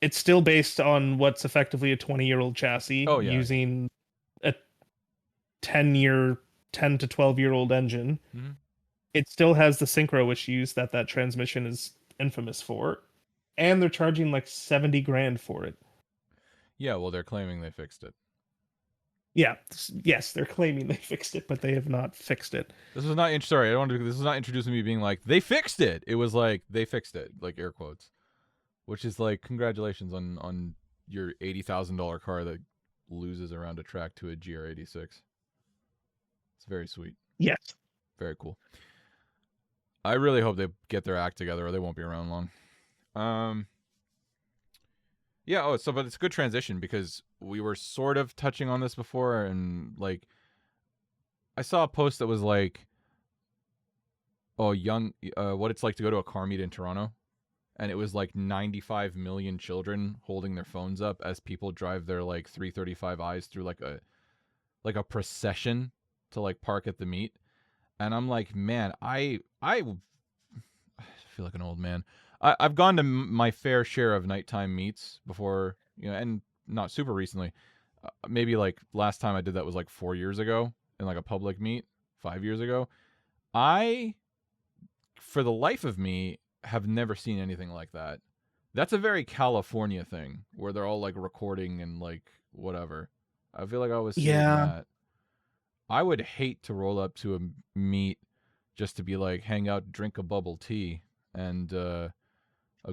based on what's effectively a 20-year-old chassis Oh yeah. using a 10 to 12-year-old engine. Mm-hmm. It still has the synchro issues that transmission is infamous for, and they're charging like 70 grand for it. Yeah. Well, they're claiming they fixed it. Yeah, yes, they're claiming they fixed it, but they have not fixed it. This was not. Sorry, I don't want to. This is not introducing me being like they fixed it. It was like they fixed it, like air quotes, which is like congratulations on your $80,000 car that loses around a track to a GR86. It's very sweet. Yes. Very cool. I really hope they get their act together, or they won't be around long. Yeah. Oh, but it's a good transition because we were sort of touching on this before, and like I saw a post that was like, "Oh, what it's like to go to a car meet in Toronto," and it was like 95 million children holding their phones up as people drive their like 335i's through like a procession to like park at the meet, and I'm like, man, I feel like an old man. I've gone to my fair share of nighttime meets before, and not super recently. Maybe like last time I did that was like 4 years ago in like a public meet, 5 years ago. I, for the life of me, have never seen anything like that. That's a very California thing where they're all like recording and like whatever. I feel like I was seeing that. I would hate to roll up to a meet just to be like hang out, drink a bubble tea, and a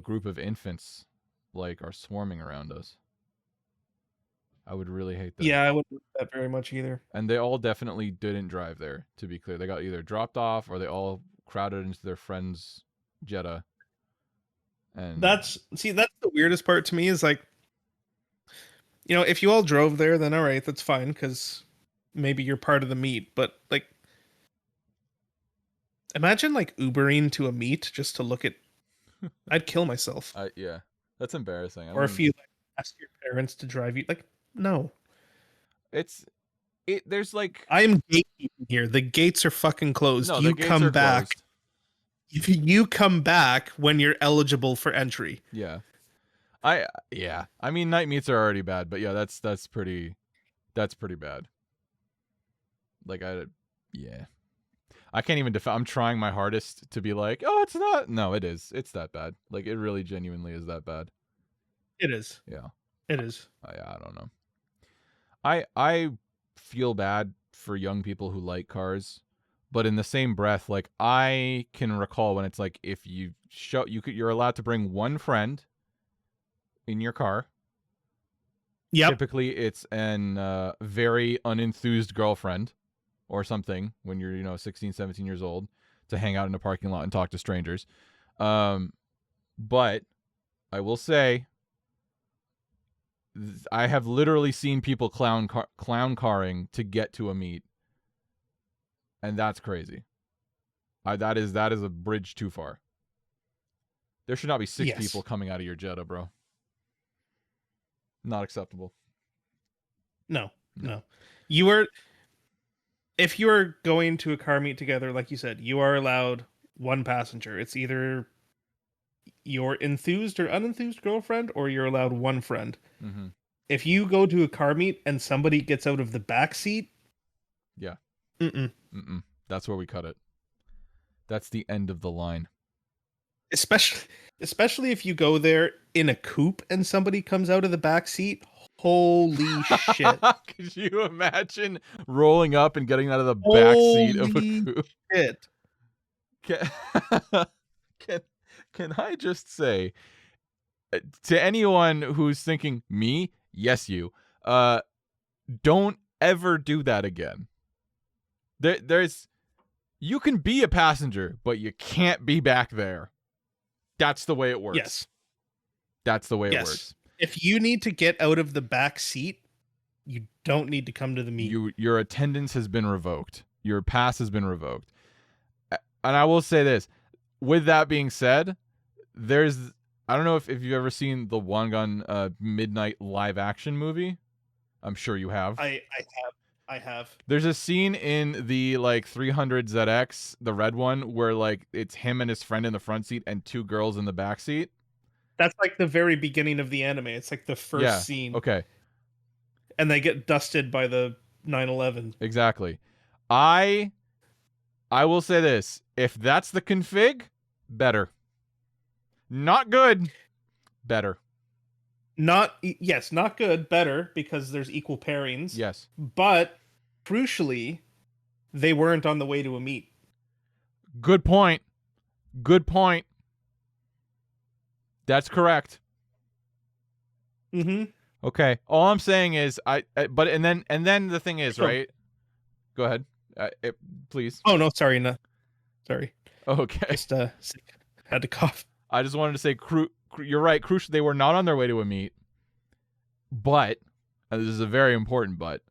group of infants like are swarming around us. I would really hate that. Yeah, I wouldn't like that very much either. And they all definitely didn't drive there, to be clear. They got either dropped off or they all crowded into their friend's Jetta. And that's the weirdest part to me is like, if you all drove there, then all right, that's fine, because maybe you're part of the meet. But like, imagine like Ubering to a meet just to look at. I'd kill myself. yeah, that's embarrassing. Or if you like, ask your parents to drive you, like, no. There's like, I am gatekeeping here. The gates are fucking closed. No, you the gates come are back. closed. If you come back when you're eligible for entry. Yeah. I mean, night meets are already bad, but yeah, that's pretty bad. Like yeah. I can't even I'm trying my hardest to be like, oh, it's not. No, it is. It's that bad. Like, it really genuinely is that bad. It is. Yeah. It is. I don't know. I feel bad for young people who like cars, but in the same breath, like I can recall when it's like if you're allowed to bring one friend in your car. Yep. Typically, it's an very unenthused girlfriend or something when you're 16, 17 years old to hang out in a parking lot and talk to strangers. But I will say, I have literally seen people clown carring to get to a meet And that's crazy. That is a bridge too far. There should not be 6 Yes. people coming out of your Jetta, bro. Not acceptable. No. If you are going to a car meet together, like you said, you are allowed one passenger. It's either your enthused or unenthused girlfriend, or you're allowed one friend. Mm-hmm. If you go to a car meet and somebody gets out of the back seat, yeah, mm-mm. That's where we cut it. That's the end of the line. Especially if you go there in a coupe and somebody comes out of the back seat. Holy shit! Could you imagine rolling up and getting out of the back seat of a coupe? Shit. Can I just say to anyone who's thinking, me? Yes, you. Don't ever do that again. There's you can be a passenger, but you can't be back there. That's the way it works. Yes. That's the way it works. If you need to get out of the back seat, you don't need to come to the meet. Your attendance has been revoked. Your pass has been revoked. And I will say this. With that being said, I don't know if you've ever seen the One Gun Midnight live action movie. I'm sure you have. I have. There's a scene in the like 300 ZX, the red one, where like it's him and his friend in the front seat and 2 girls in the back seat. That's like the very beginning of the anime. It's like the first scene. Okay. And they get dusted by the 911. Exactly. I will say this. If that's the config, better. Not good. Better. Not good, better, because there's equal pairings. Yes. But crucially, they weren't on the way to a meet. Good point. That's correct. Mm-hmm. Okay. All I'm saying is and then the thing is, right? Go ahead. Please. Oh no, sorry, no. Sorry. Okay. Just had to cough. I just wanted to say you're right, crucial, they were not on their way to a meet. But, and this is a very important but,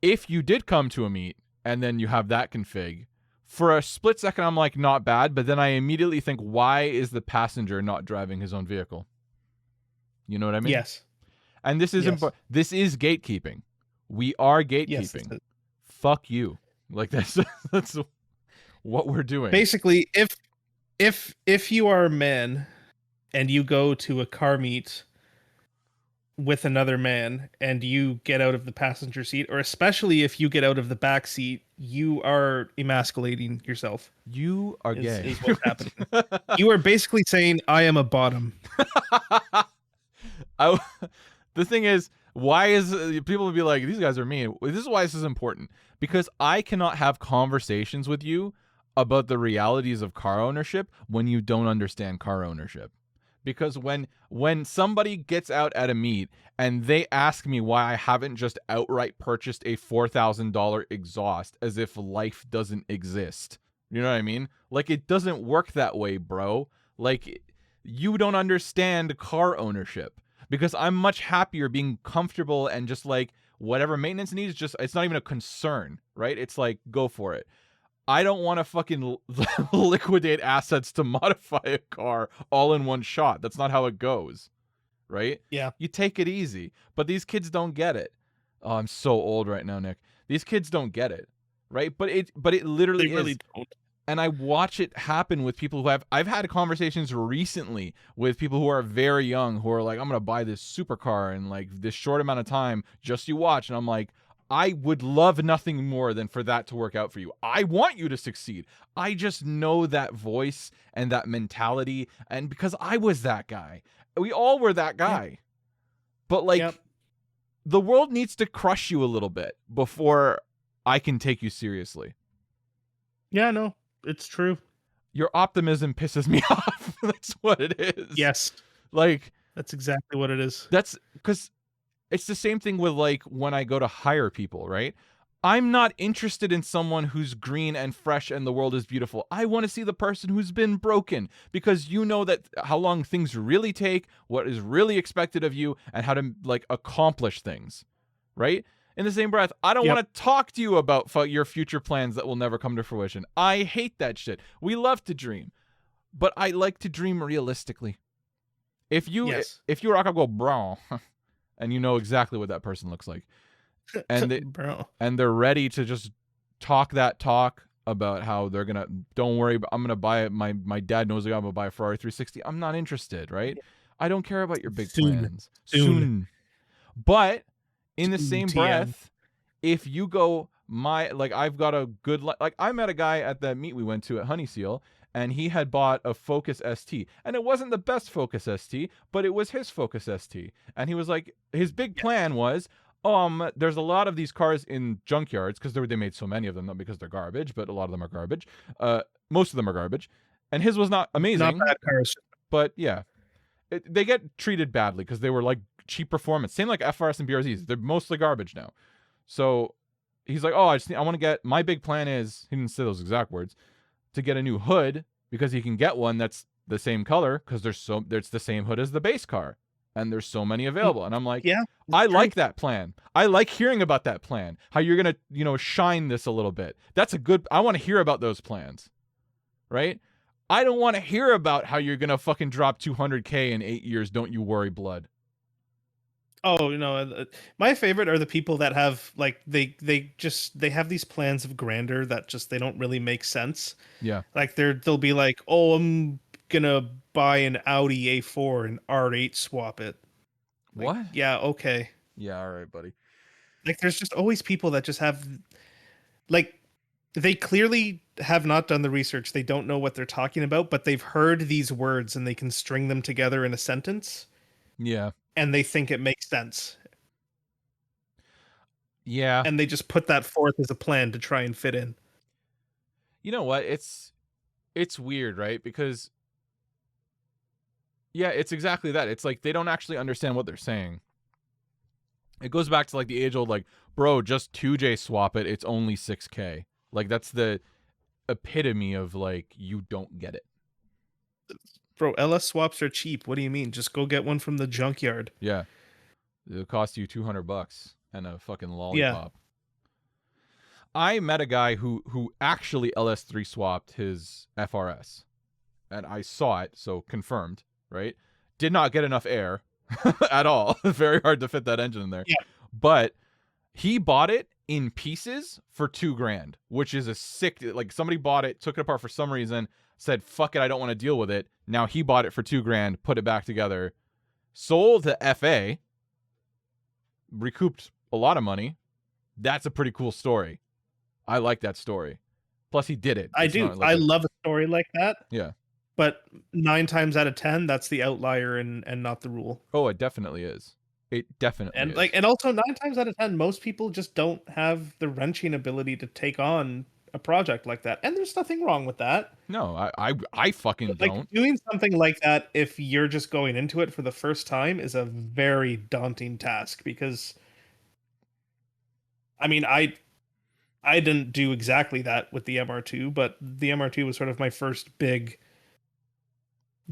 if you did come to a meet and then you have that config, for a split second I'm like, not bad, but then I immediately think, why is the passenger not driving his own vehicle? You know what I mean? Yes. And this is this is gatekeeping. We are gatekeeping. Yes, fuck you. Like that's what we're doing. Basically, if you are a man and you go to a car meet with another man and you get out of the passenger seat, or especially if you get out of the back seat, you are emasculating yourself. You are gay. Is what's happening. You are basically saying, I am a bottom. The thing is, why is people would be like, these guys are mean. This is why this is important, because I cannot have conversations with you about the realities of car ownership when you don't understand car ownership. Because when somebody gets out at a meet and they ask me why I haven't just outright purchased a $4,000 exhaust as if life doesn't exist, you know what I mean? Like, it doesn't work that way, bro. Like, you don't understand car ownership. Because I'm much happier being comfortable and just like whatever maintenance needs, just it's not even a concern, right? It's like, go for it. I don't want to fucking liquidate assets to modify a car all in one shot. That's not how it goes, right? Yeah. You take it easy. But these kids don't get it. Oh, I'm so old right now, Nick. These kids don't get it, right? But it literally really is. Don't. And I watch it happen with people who I've had conversations recently with people who are very young, who are like, I'm going to buy this supercar in like this short amount of time, just you watch. And I'm like, I would love nothing more than for that to work out for you. I want you to succeed. I just know that voice and that mentality. And because I was that guy, we all were that guy. Yep. But like, the world needs to crush you a little bit before I can take you seriously. Yeah, no. It's true. Your optimism pisses me off. That's what it is. Yes. Like, that's exactly what it is. That's because it's the same thing with like when I go to hire people, right? I'm not interested in someone who's green and fresh and the world is beautiful. I want to see the person who's been broken, because you know that how long things really take, what is really expected of you, and how to like accomplish things, right? In the same breath, I don't Yep. want to talk to you about your future plans that will never come to fruition. I hate that shit. We love to dream, but I like to dream realistically. If you Yes. if you rock up, go bro, and you know exactly what that person looks like, and Bro. they're ready to just talk that talk about how they're gonna, don't worry, I'm gonna buy it. My dad knows I'm gonna buy a Ferrari 360. I'm not interested, right? I don't care about your big Soon. plans. Soon. Soon. But in the Soon. same TM. breath, if you go, like I've got a good, like I met a guy at that meet we went to at Honey Seal, and he had bought a Focus ST, and it wasn't the best Focus ST, but it was his Focus ST, and he was like, his big plan was, there's a lot of these cars in junkyards because they made so many of them, not because they're garbage, but a lot of them are garbage. Most of them are garbage, and his was not Not amazing, bad cars. but yeah, they get treated badly because they were like cheap performance. Same like FRS and BRZs. They're mostly garbage now. So he's like, oh, I want to get, my big plan is, he didn't say those exact words, to get a new hood because he can get one that's the same color because there's the same hood as the base car. And there's so many available. And I'm like, Yeah. I True. like that plan. I like hearing about that plan. How you're going to, shine this a little bit. That's a good, I want to hear about those plans. Right? I don't want to hear about how you're going to fucking drop 200K in 8 years. Don't you worry, blood. Oh, my favorite are the people that have like they have these plans of grandeur that just they don't really make sense. Yeah. Like they'll be like, "Oh, I'm gonna buy an Audi A4 and R8 swap it." Like, What? yeah, okay. Yeah, all right, buddy. Like there's just always people that just have like they clearly have not done the research. They don't know what they're talking about, but they've heard these words and they can string them together in a sentence Yeah. and they think it makes sense. Yeah. And they just put that forth as a plan to try and fit in. You know what? It's weird, right? Because yeah, it's exactly that. It's like they don't actually understand what they're saying. It goes back to like the age old, like, bro, just 2J swap it. It's only 6K. Like that's the epitome of like, you don't get it. Bro, LS swaps are cheap. What do you mean? Just go get one from the junkyard. Yeah. It'll cost you $200 and a fucking Yeah. lollipop. I met a guy who actually LS3 swapped his FRS, and I saw it, so confirmed, right? Did not get enough air at all. Very hard to fit that engine in there. Yeah. But he bought it in pieces for $2,000, which is a sick, like somebody bought it, took it apart for some reason, said, fuck it, I don't want to deal with it. Now he bought it for $2,000, put it back together, sold to FA, recouped a lot of money. That's a pretty cool story. I like that story. Plus, he did it. I do. I love a story like that. Yeah. But 9 times out of 10, that's the outlier and not the rule. Oh, it definitely is. It definitely And is. like, and also 9 times out of 10, most people just don't have the wrenching ability to take on a project like that. And there's nothing wrong with that. No, I fucking But, like, don't. doing something like that, if you're just going into it for the first time, is a very daunting task because, I mean, I didn't do exactly that with the MR2, but the MR2 was sort of my first big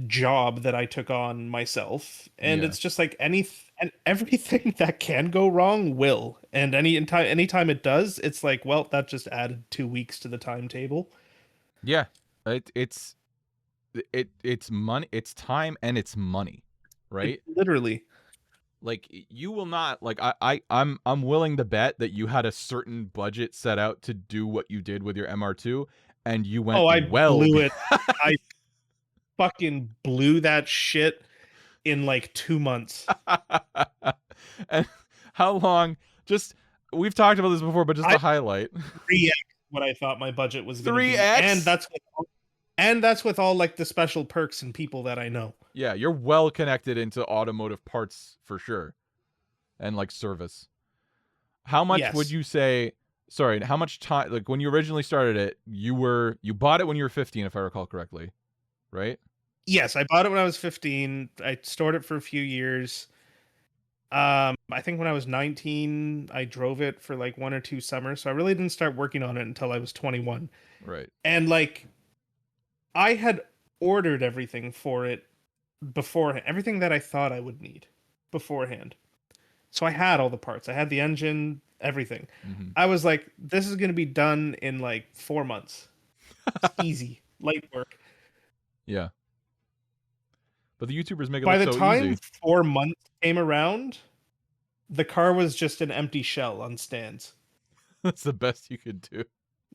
job that I took on myself. And Yeah. it's just like and everything that can go wrong will. And anytime it does, it's like, well, that just added 2 weeks to the timetable. Yeah. It's money, it's time, and it's money, right? Literally. Like you will not, like I'm willing to bet that you had a certain budget set out to do what you did with your MR2, and you went, Oh, I well, blew it. I fucking blew that shit in like 2 months. And how long? Just, we've talked about this before, but just to highlight, 3x what I thought my budget was going to be. 3x, and that's with all like the special perks and people that I know. Yeah, you're well connected into automotive parts for sure, and like service. How much would you say? Sorry, how much time? Like when you originally started it, you bought it when you were 15, if I recall correctly, right? Yes, I bought it when I was 15. I stored it for a few years. I think when I was 19, I drove it for like 1 or 2 summers. So I really didn't start working on it until I was 21. Right. And like, I had ordered everything for it beforehand, everything that I thought I would need beforehand. So I had all the parts. I had the engine, everything. Hmm. I was like, this is going to be done in like 4 months. It's easy, light work. Yeah. But the YouTubers make it By look the so time easy. 4 months came around, the car was just an empty shell on stands. That's the best you could do.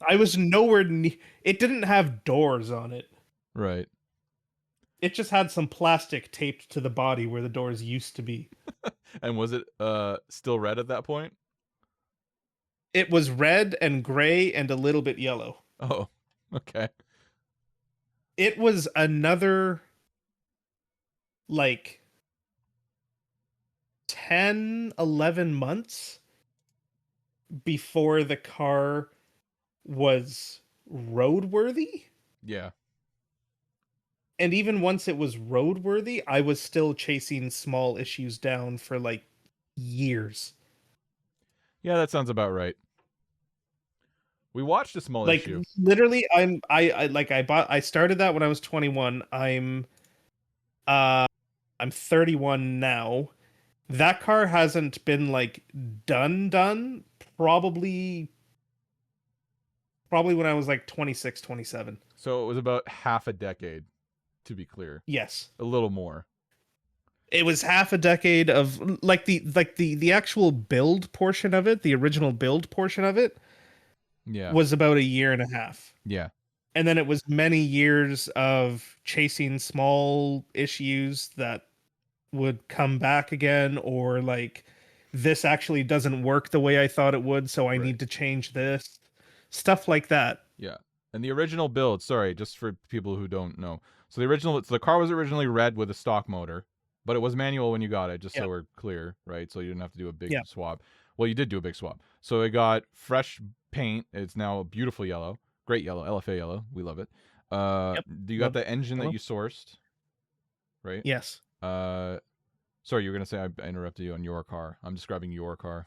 I was nowhere near. It didn't have doors on it. Right. It just had some plastic taped to the body where the doors used to be. And was it still red at that point? It was red and gray and a little bit yellow. Oh, okay. It was another like 10, 11 months before the car was roadworthy. Yeah. And even once it was roadworthy, I was still chasing small issues down for like years. Yeah, that sounds about right. We watched a small Like issue. literally, I started that when I was 21. Uh I'm 31 now. That car hasn't been like done probably when I was like 26, 27. So it was about half a decade, to be clear. Yes. A little more. It was half a decade of the actual build portion of it, the original build portion of it Yeah. was about a year and a half. Yeah. And then it was many years of chasing small issues that would come back again, or like this actually doesn't work the way I thought it would, so I Right. need to change this. Stuff like that. Yeah. And the original build, sorry, just for people who don't know. So the car was originally red with a stock motor, but it was manual when you got it, just so Yep. we're clear, right? So you didn't have to do a big Yep. swap. Well, you did do a big swap. So it got fresh paint. It's now a beautiful yellow. Great yellow, LFA yellow. We love it. Yep. You got Love the engine that yellow. you sourced, right? Yes. Sorry, you were gonna say I interrupted you on your car. I'm describing your car.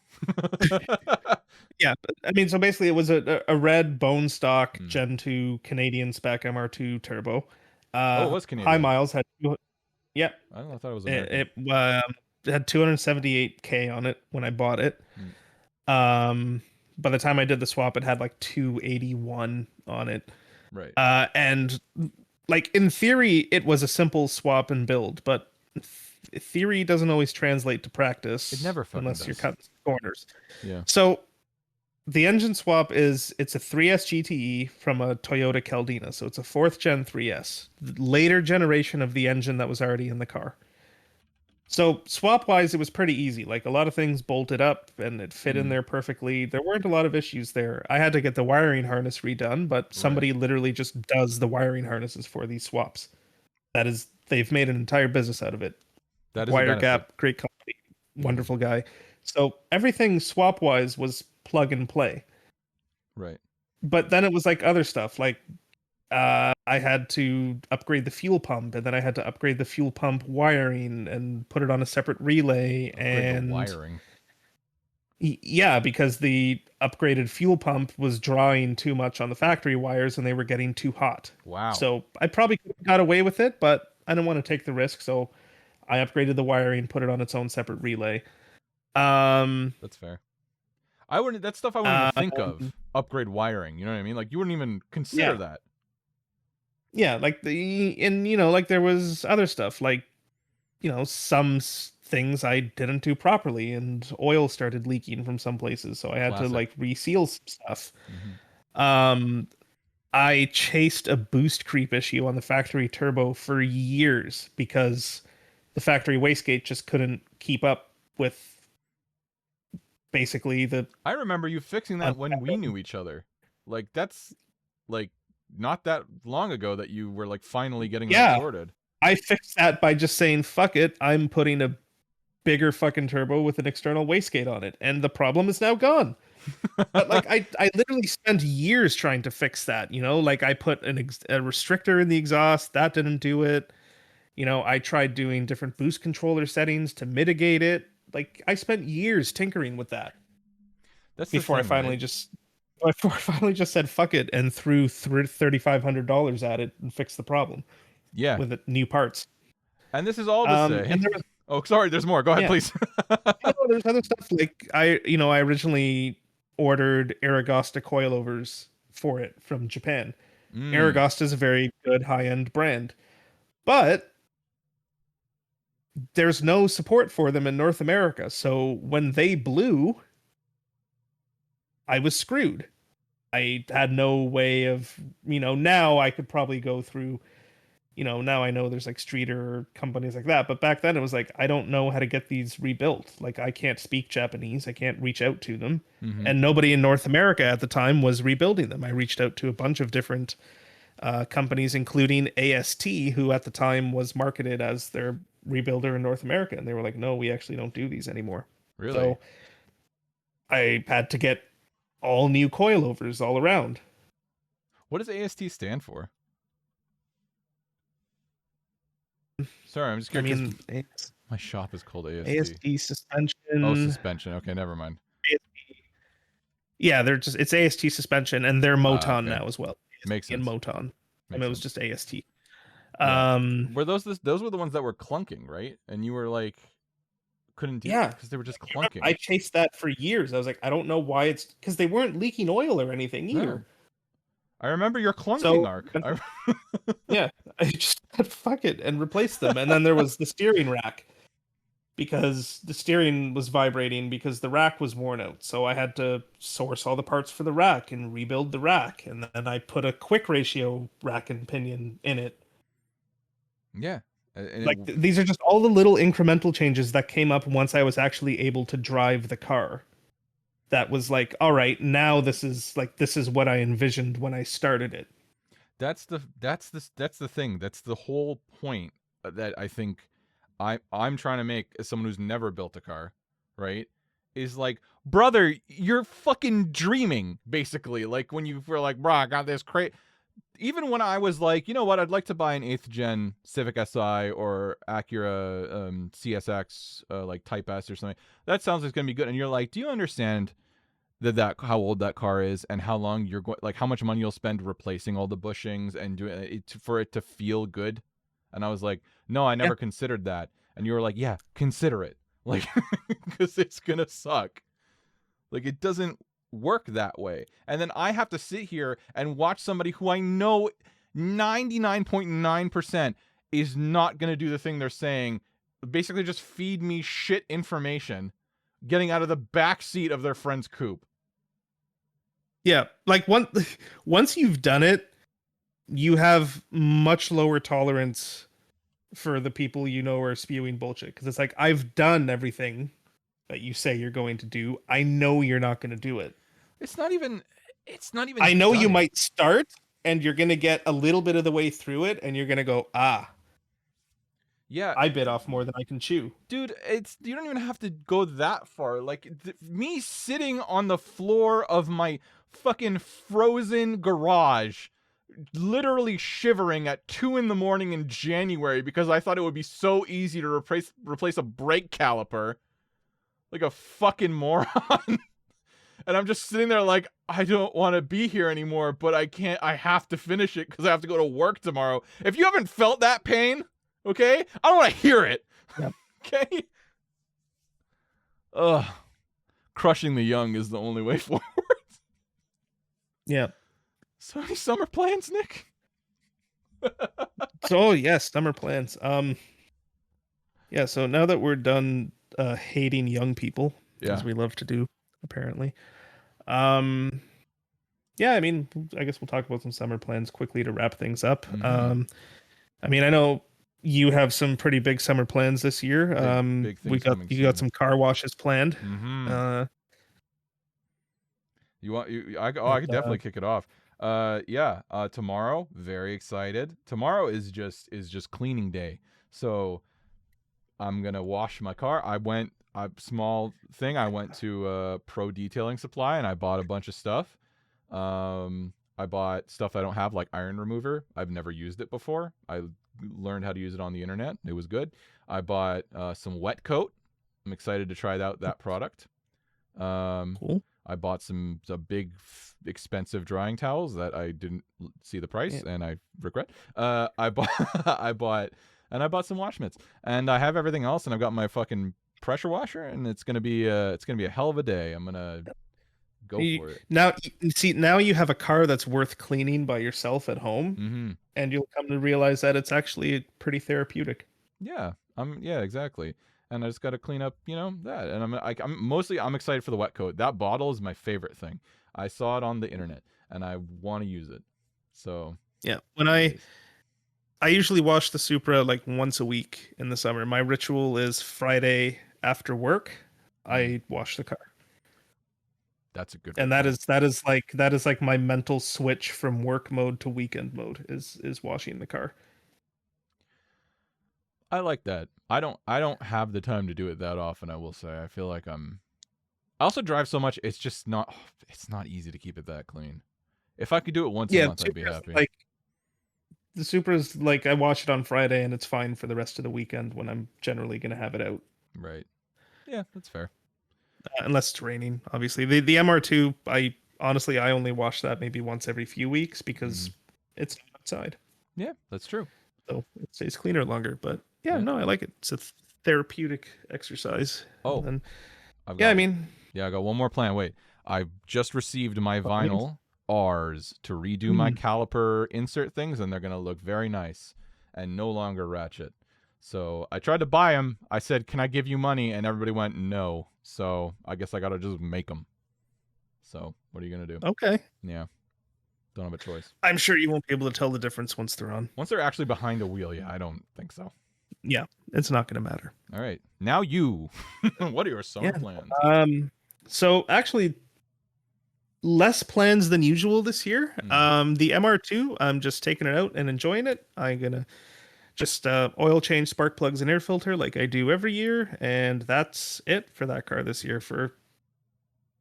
Yeah. I mean, so basically it was a red bone stock Mm. Gen 2 Canadian spec MR2 turbo. Oh, it was High Canadian. miles had yeah. I don't know. I thought it was American. It had 278K on it when I bought it. By the time I did the swap, it had like 281 on it. Right. And like in theory, it was a simple swap and build, but theory doesn't always translate to practice. It never fucking unless you're does. cutting corners. Yeah. So the engine swap it's a 3S GTE from a Toyota Caldina. So it's a 4th gen 3S, the later generation of the engine that was already in the car. So swap wise, it was pretty easy. Like a lot of things bolted up and it fit in there perfectly. There weren't a lot of issues there. I had to get the wiring harness redone, but somebody literally just does the wiring harnesses for these swaps. They've made an entire business out of it. That is Wire a Gap, great company, wonderful guy. So everything swap wise was plug and play. Right. But then it was like other stuff, like I had to upgrade the fuel pump, and then I had to upgrade the fuel pump wiring and put it on a separate relay. The wiring. Yeah, because the upgraded fuel pump was drawing too much on the factory wires, and they were getting too hot. Wow. So I probably could have got away with it, but I didn't want to take the risk, so I upgraded the wiring, put it on its own separate relay. That's fair. That's stuff I wouldn't even think of. Upgrade wiring, you know what I mean? Like you wouldn't even consider that. Yeah, like like there was other stuff, like some things I didn't do properly, and oil started leaking from some places, so I had to like reseal some stuff. I chased a boost creep issue on the factory turbo for years because the factory wastegate just couldn't keep up with basically the. I remember you fixing that when we knew each other. Like that's like not that long ago that you were like finally getting that sorted. I fixed that by just saying fuck it, I'm putting a bigger fucking turbo with an external wastegate on it, and the problem is now gone. But like I literally spent years trying to fix that. Like I put a restrictor in the exhaust, that didn't do it. I tried doing different boost controller settings to mitigate it. Like I spent years tinkering with that. That's before I finally just said fuck it and threw $3,500 at it and fixed the problem. Yeah, with new parts. And this is all to say. Oh, sorry. There's more. Go ahead, Yeah. please. There's other stuff like I originally ordered Aragosta coilovers for it from Japan. Mm, Aragosta is a very good high-end brand, but there's no support for them in North America. So when they blew, I was screwed. I had no way of, now I could probably go through, now I know there's like Streeter companies like that, but back then it was like I don't know how to get these rebuilt. Like I can't speak Japanese, I can't reach out to them. mm-hmm. And nobody in North America at the time was rebuilding them. I reached out to a bunch of different companies, including AST, who at the time was marketed as their rebuilder in North America, and they were like, "No, we actually don't do these anymore." Really? So I had to get all new coilovers all around. What does AST stand for? Sorry, I'm just I curious. mean, My shop is called AST. AST Oh, suspension. suspension. Okay, never mind. Yeah, it's AST suspension, and they're Moton Okay. now as well. Makes AST and sense. Moton. Makes It was sense. just AST. Yeah. Were those were the ones that were clunking, right? And you were like, couldn't do Yeah, because they were just I clunking. chased that for years. I was like, I don't know why it's because they weren't leaking oil or anything No. either. I remember your clunking So arc. yeah, I just said fuck it and replaced them. And then there was the steering rack because the steering was vibrating because the rack was worn out. So I had to source all the parts for the rack and rebuild the rack. And then I put a quick ratio rack and pinion in it. Yeah. Like these are just all the little incremental changes that came up once I was actually able to drive the car. That was like, all right, now this is what I envisioned when I started it. that's the thing. That's the whole point that I think I'm trying to make as someone who's never built a car, right? Is like, brother, you're fucking dreaming, basically. Like when you were like, bro, I got this crate. Even when I was like, you know what, I'd like to buy an 8th gen Civic Si or Acura CSX, like Type S or something. That sounds like it's gonna be good. And you're like, do you understand that how old that car is and how long you're going, like how much money you'll spend replacing all the bushings and doing it for it to feel good? And I was like, no, I Yeah. never considered that. And you were like, yeah, consider it, like, because it's gonna suck. Like it doesn't work that way. And then I have to sit here and watch somebody who I know 99.9% is not going to do the thing they're saying, basically just feed me shit information, getting out of the back seat of their friend's coupe. Yeah, like once you've done it, you have much lower tolerance for the people are spewing bullshit because it's like I've done everything that you say you're going to do. I know you're not going to do it. It's not even I know done you it. might start and you're going to get a little bit of the way through it and you're going to go, Yeah, I bit off more than I can chew. dude, it's you don't even have to go that far. Like me sitting on the floor of my fucking frozen garage, literally shivering at 2 a.m. in January because I thought it would be so easy to replace a brake caliper, like a fucking moron. And I'm just sitting there like, I don't want to be here anymore, but I can't. I have to finish it because I have to go to work tomorrow. If you haven't felt that pain, okay, I don't want to hear it. Yep. Okay. Ugh. Crushing the young is the only way forward. Yeah. So any summer plans, Nick? So yes, summer plans. Yeah, so now that we're done hating young people, Yeah. as we love to do, apparently. Yeah, I mean, I guess we'll talk about some summer plans quickly to wrap things up. Mhm. I mean, I know you have some pretty big summer plans this year. Big things coming You got soon. some car washes planned. Mm-hmm. I could uh, definitely kick it off. Yeah. Tomorrow, very excited. Tomorrow is just cleaning day. So I'm gonna wash my car. I went a small thing. I went to Pro Detailing Supply and I bought a bunch of stuff. I bought stuff I don't have, like iron remover. I've never used it before. I learned how to use it on the internet. It was good. I bought some wet coat. I'm excited to try out that product. cool. I bought some big expensive drying towels that I didn't see the price and I regret. I bought and I bought some wash mitts, and I have everything else, and I've got my fucking pressure washer, and it's gonna be a hell of a day. I'm gonna go You, for it. now, you see, now you have a car that's worth cleaning by yourself at home, Mm-hmm. and you'll come to realize that it's actually pretty therapeutic. Yeah, yeah, exactly. And I just got to clean up, that. And I'm excited for the wet coat. That bottle is my favorite thing. I saw it on the internet, and I want to use it. So Yeah, when there it is. I usually wash the Supra like once a week in the summer. My ritual is Friday after work, I wash the car. That's a good And ritual. that is like my mental switch from work mode to weekend mode is washing the car. I like that. I don't have the time to do it that often, I will say. I feel like I also drive so much, it's just not it's not easy to keep it that clean. If I could do it once a Yeah, month, I'd be happy. The Supra's like I wash it on Friday and it's fine for the rest of the weekend when I'm generally going to have it out. Right. Yeah, that's fair. Unless it's raining, obviously. The MR2, I honestly I only wash that maybe once every few weeks because it's outside. Yeah, that's true. So it stays cleaner longer. But yeah, Yeah. no, I like it. It's a therapeutic exercise. Oh, And I've yeah, got I mean, I got one more plan. Wait, I just received my vinyl R's to redo my caliper insert things, and they're gonna look very nice and no longer ratchet. So I tried to buy them. I said, "Can I give you money?" And everybody went, "No." So I guess I gotta just make them. So what are you gonna do? okay. Yeah, don't have a choice. I'm sure you won't be able to tell the difference once they're on. Once they're actually behind a wheel, yeah, I don't think so. Yeah, it's not going to matter. All right, now you. What are your summer plans? So actually, less plans than usual this year. The MR2, I'm just taking it out and enjoying it. I'm gonna just oil change spark plugs and air filter like I do every year, and that's it for that car this year for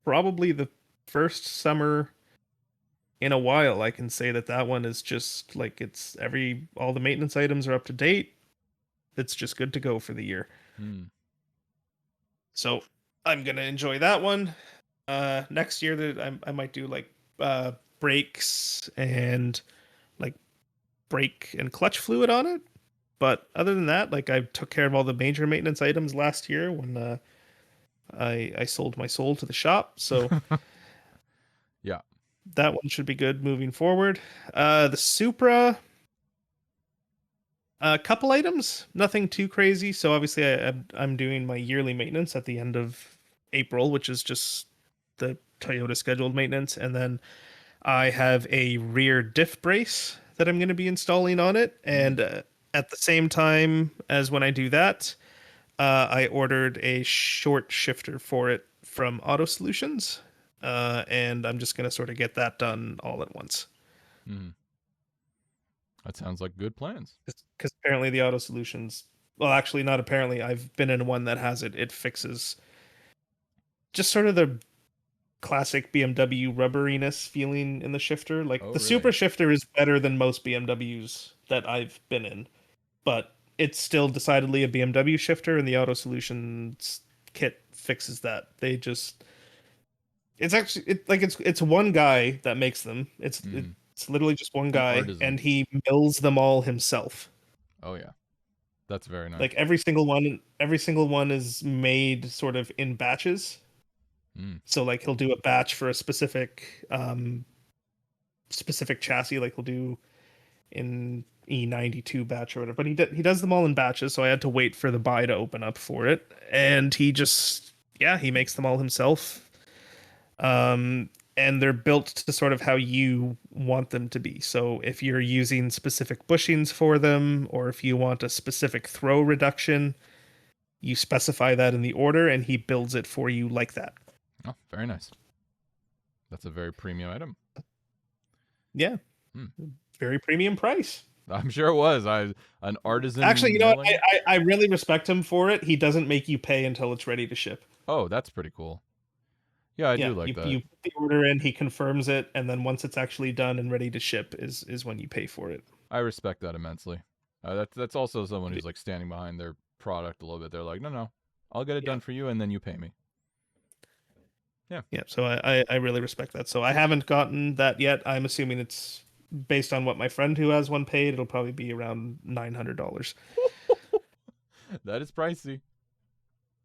probably the first summer in a while. I can say that one is just like all the maintenance items are up to date. It's just good to go for the year. So I'm gonna enjoy that one. Next year that I might do like brakes and like brake and clutch fluid on it. But other than that, like I took care of all the major maintenance items last year when I sold my soul to the shop. So Yeah. that one should be good moving forward. The Supra, a couple items, nothing too crazy. So obviously I'm doing my yearly maintenance at the end of April, which is just the Toyota scheduled maintenance, and then I have a rear diff brace that I'm going to be installing on it, and at the same time as when I do that, I ordered a short shifter for it from Auto Solutions, and I'm just going to sort of get that done all at once. That sounds like good plans. Because apparently the Auto Solutions, well, actually not apparently, I've been in one that has it. It fixes just sort of the classic BMW rubberiness feeling in the shifter. Like the Super shifter is better than most BMWs that I've been in, but it's still decidedly a BMW shifter, and the Auto Solutions kit fixes that. They just it's one guy that makes them. It's literally just one guy, and he mills them all himself. Oh yeah, that's very nice. Like every single one is made sort of in batches. So like he'll do a batch for a specific chassis, like he'll do in E92 batch or whatever. But he does them all in batches, so I had to wait for the buy to open up for it, and he makes them all himself. And they're built to sort of how you want them to be. So if you're using specific bushings for them, or if you want a specific throw reduction, you specify that in the order, and he builds it for you like that. Oh, very nice. That's a very premium item. Yeah. Very premium price. I'm sure it was. An artisan. Actually, you know what? I really respect him for it. He doesn't make you pay until it's ready to ship. Oh, that's pretty cool. Yeah, I do like that. You put the order in, he confirms it, and then once it's actually done and ready to ship is when you pay for it. I respect that immensely. That's also someone who's like standing behind their product a little bit. They're like, no, I'll get it done for you, and then you pay me. Yeah. So I really respect that. So I haven't gotten that yet. I'm assuming it's based on what my friend who has one paid. It'll probably be around $900. That is pricey.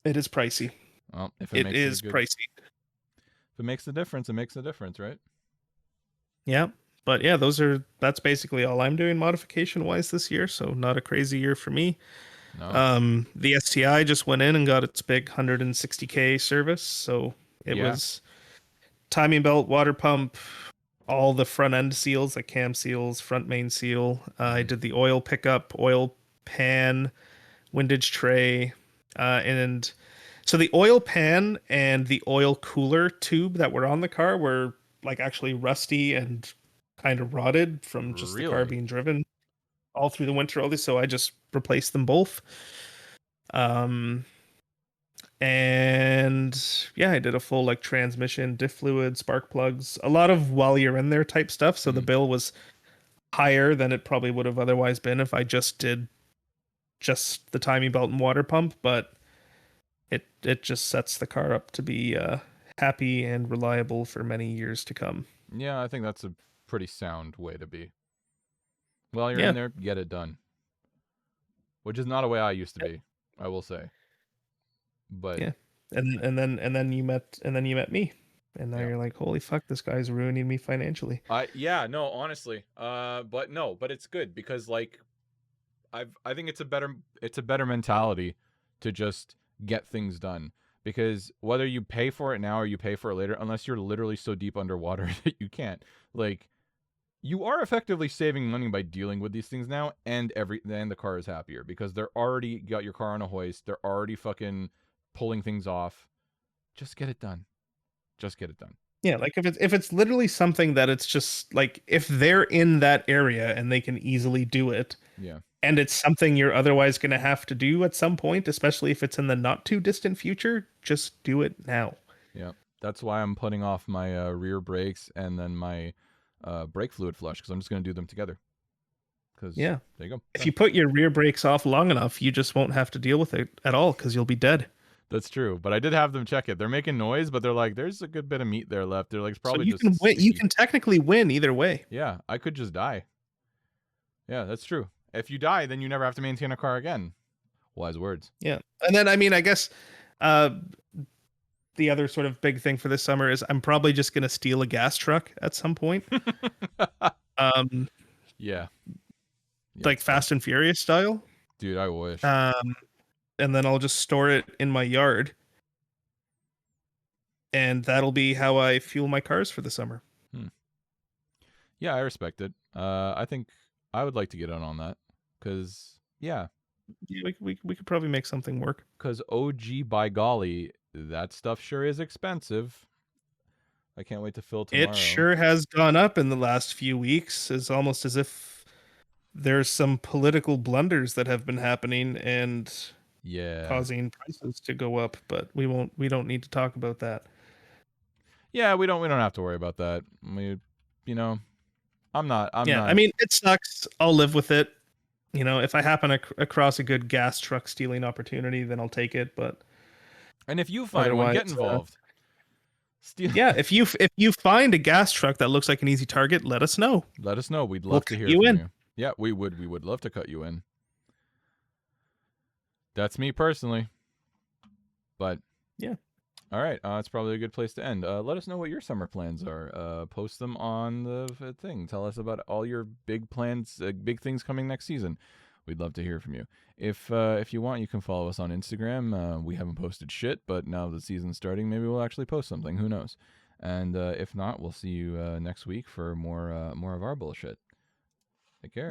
It is pricey. Well, if it It makes it a is good, pricey. if it makes a difference, it makes a difference, right? Yeah. But yeah, that's basically all I'm doing modification wise this year. So not a crazy year for me. No. The STI just went in and got its big 160K service. So it Yeah. was timing belt, water pump, all the front end seals, like cam seals, front main seal. I did the oil pickup, oil pan, windage tray, and so the oil pan and the oil cooler tube that were on the car were like actually rusty and kind of rotted from just the car Really? being driven all through the winter. All this, so I just replaced them both. Um, and yeah, I did a full like transmission, diff fluid, spark plugs, a lot of while you're in there type stuff. So the bill was higher than it probably would have otherwise been if I just did just the timing belt and water pump, but it just sets the car up to be happy and reliable for many years to come. Yeah, I think that's a pretty sound way to be. While you're Yeah. in there, get it done. Which is not a way I used to be, I will say. But Yeah. And then you met me. And now yeah. you're like, holy fuck, this guy's ruining me financially. No, honestly. But it's good because like I think it's a better mentality to just get things done. Because whether you pay for it now or you pay for it later, unless you're literally so deep underwater that you can't, like, you are effectively saving money by dealing with these things now, and the car is happier because they're already got your car on a hoist. They're already fucking pulling things off. Just get it done. Just get it done. Yeah, like if it's literally something that it's just like if they're in that area and they can easily do it, Yeah. and it's something you're otherwise going to have to do at some point, especially if it's in the not too distant future, just do it now. Yeah. That's why I'm putting off my rear brakes and then my brake fluid flush because I'm just going to do them together. Because Yeah. there you go. If you put your rear brakes off long enough, you just won't have to deal with it at all because you'll be dead. That's true, but I did have them check it. They're making noise, but they're like, "There's a good bit of meat there left." They're like, "It's probably So you just can win. You sticky." can technically win either way. Yeah, I could just die. Yeah, that's true. If you die, then you never have to maintain a car again. Wise words. Yeah, and then I mean, I guess the other sort of big thing for this summer is I'm probably just gonna steal a gas truck at some point. Yeah. Like Fast and Furious style. Dude, I wish. And then I'll just store it in my yard. And that'll be how I fuel my cars for the summer. Yeah, I respect it. I think I would like to get in on that. Because, yeah. We could probably make something work. Because OG, by golly, that stuff sure is expensive. I can't wait to fill tomorrow. It sure has gone up in the last few weeks. It's almost as if there's some political blunders that have been happening and causing prices to go up, but we don't need to talk about that. Yeah, we don't have to worry about that. I'm not. I mean, it sucks. I'll live with it. If I happen across a good gas truck stealing opportunity, then I'll take it. But and if you find one, get involved. Yeah, if you find a gas truck that looks like an easy target, let us know. Let us know. We'd love to hear from you. Yeah, we would. We would love to cut you in. That's me personally. But yeah. All right, it's probably a good place to end. Let us know what your summer plans are. Post them on the thing. Tell us about all your big plans, big things coming next season. We'd love to hear from you. If you want, you can follow us on Instagram. We haven't posted shit, but now the season's starting, maybe we'll actually post something. Who knows? And if not, we'll see you next week for more of our bullshit. Take care.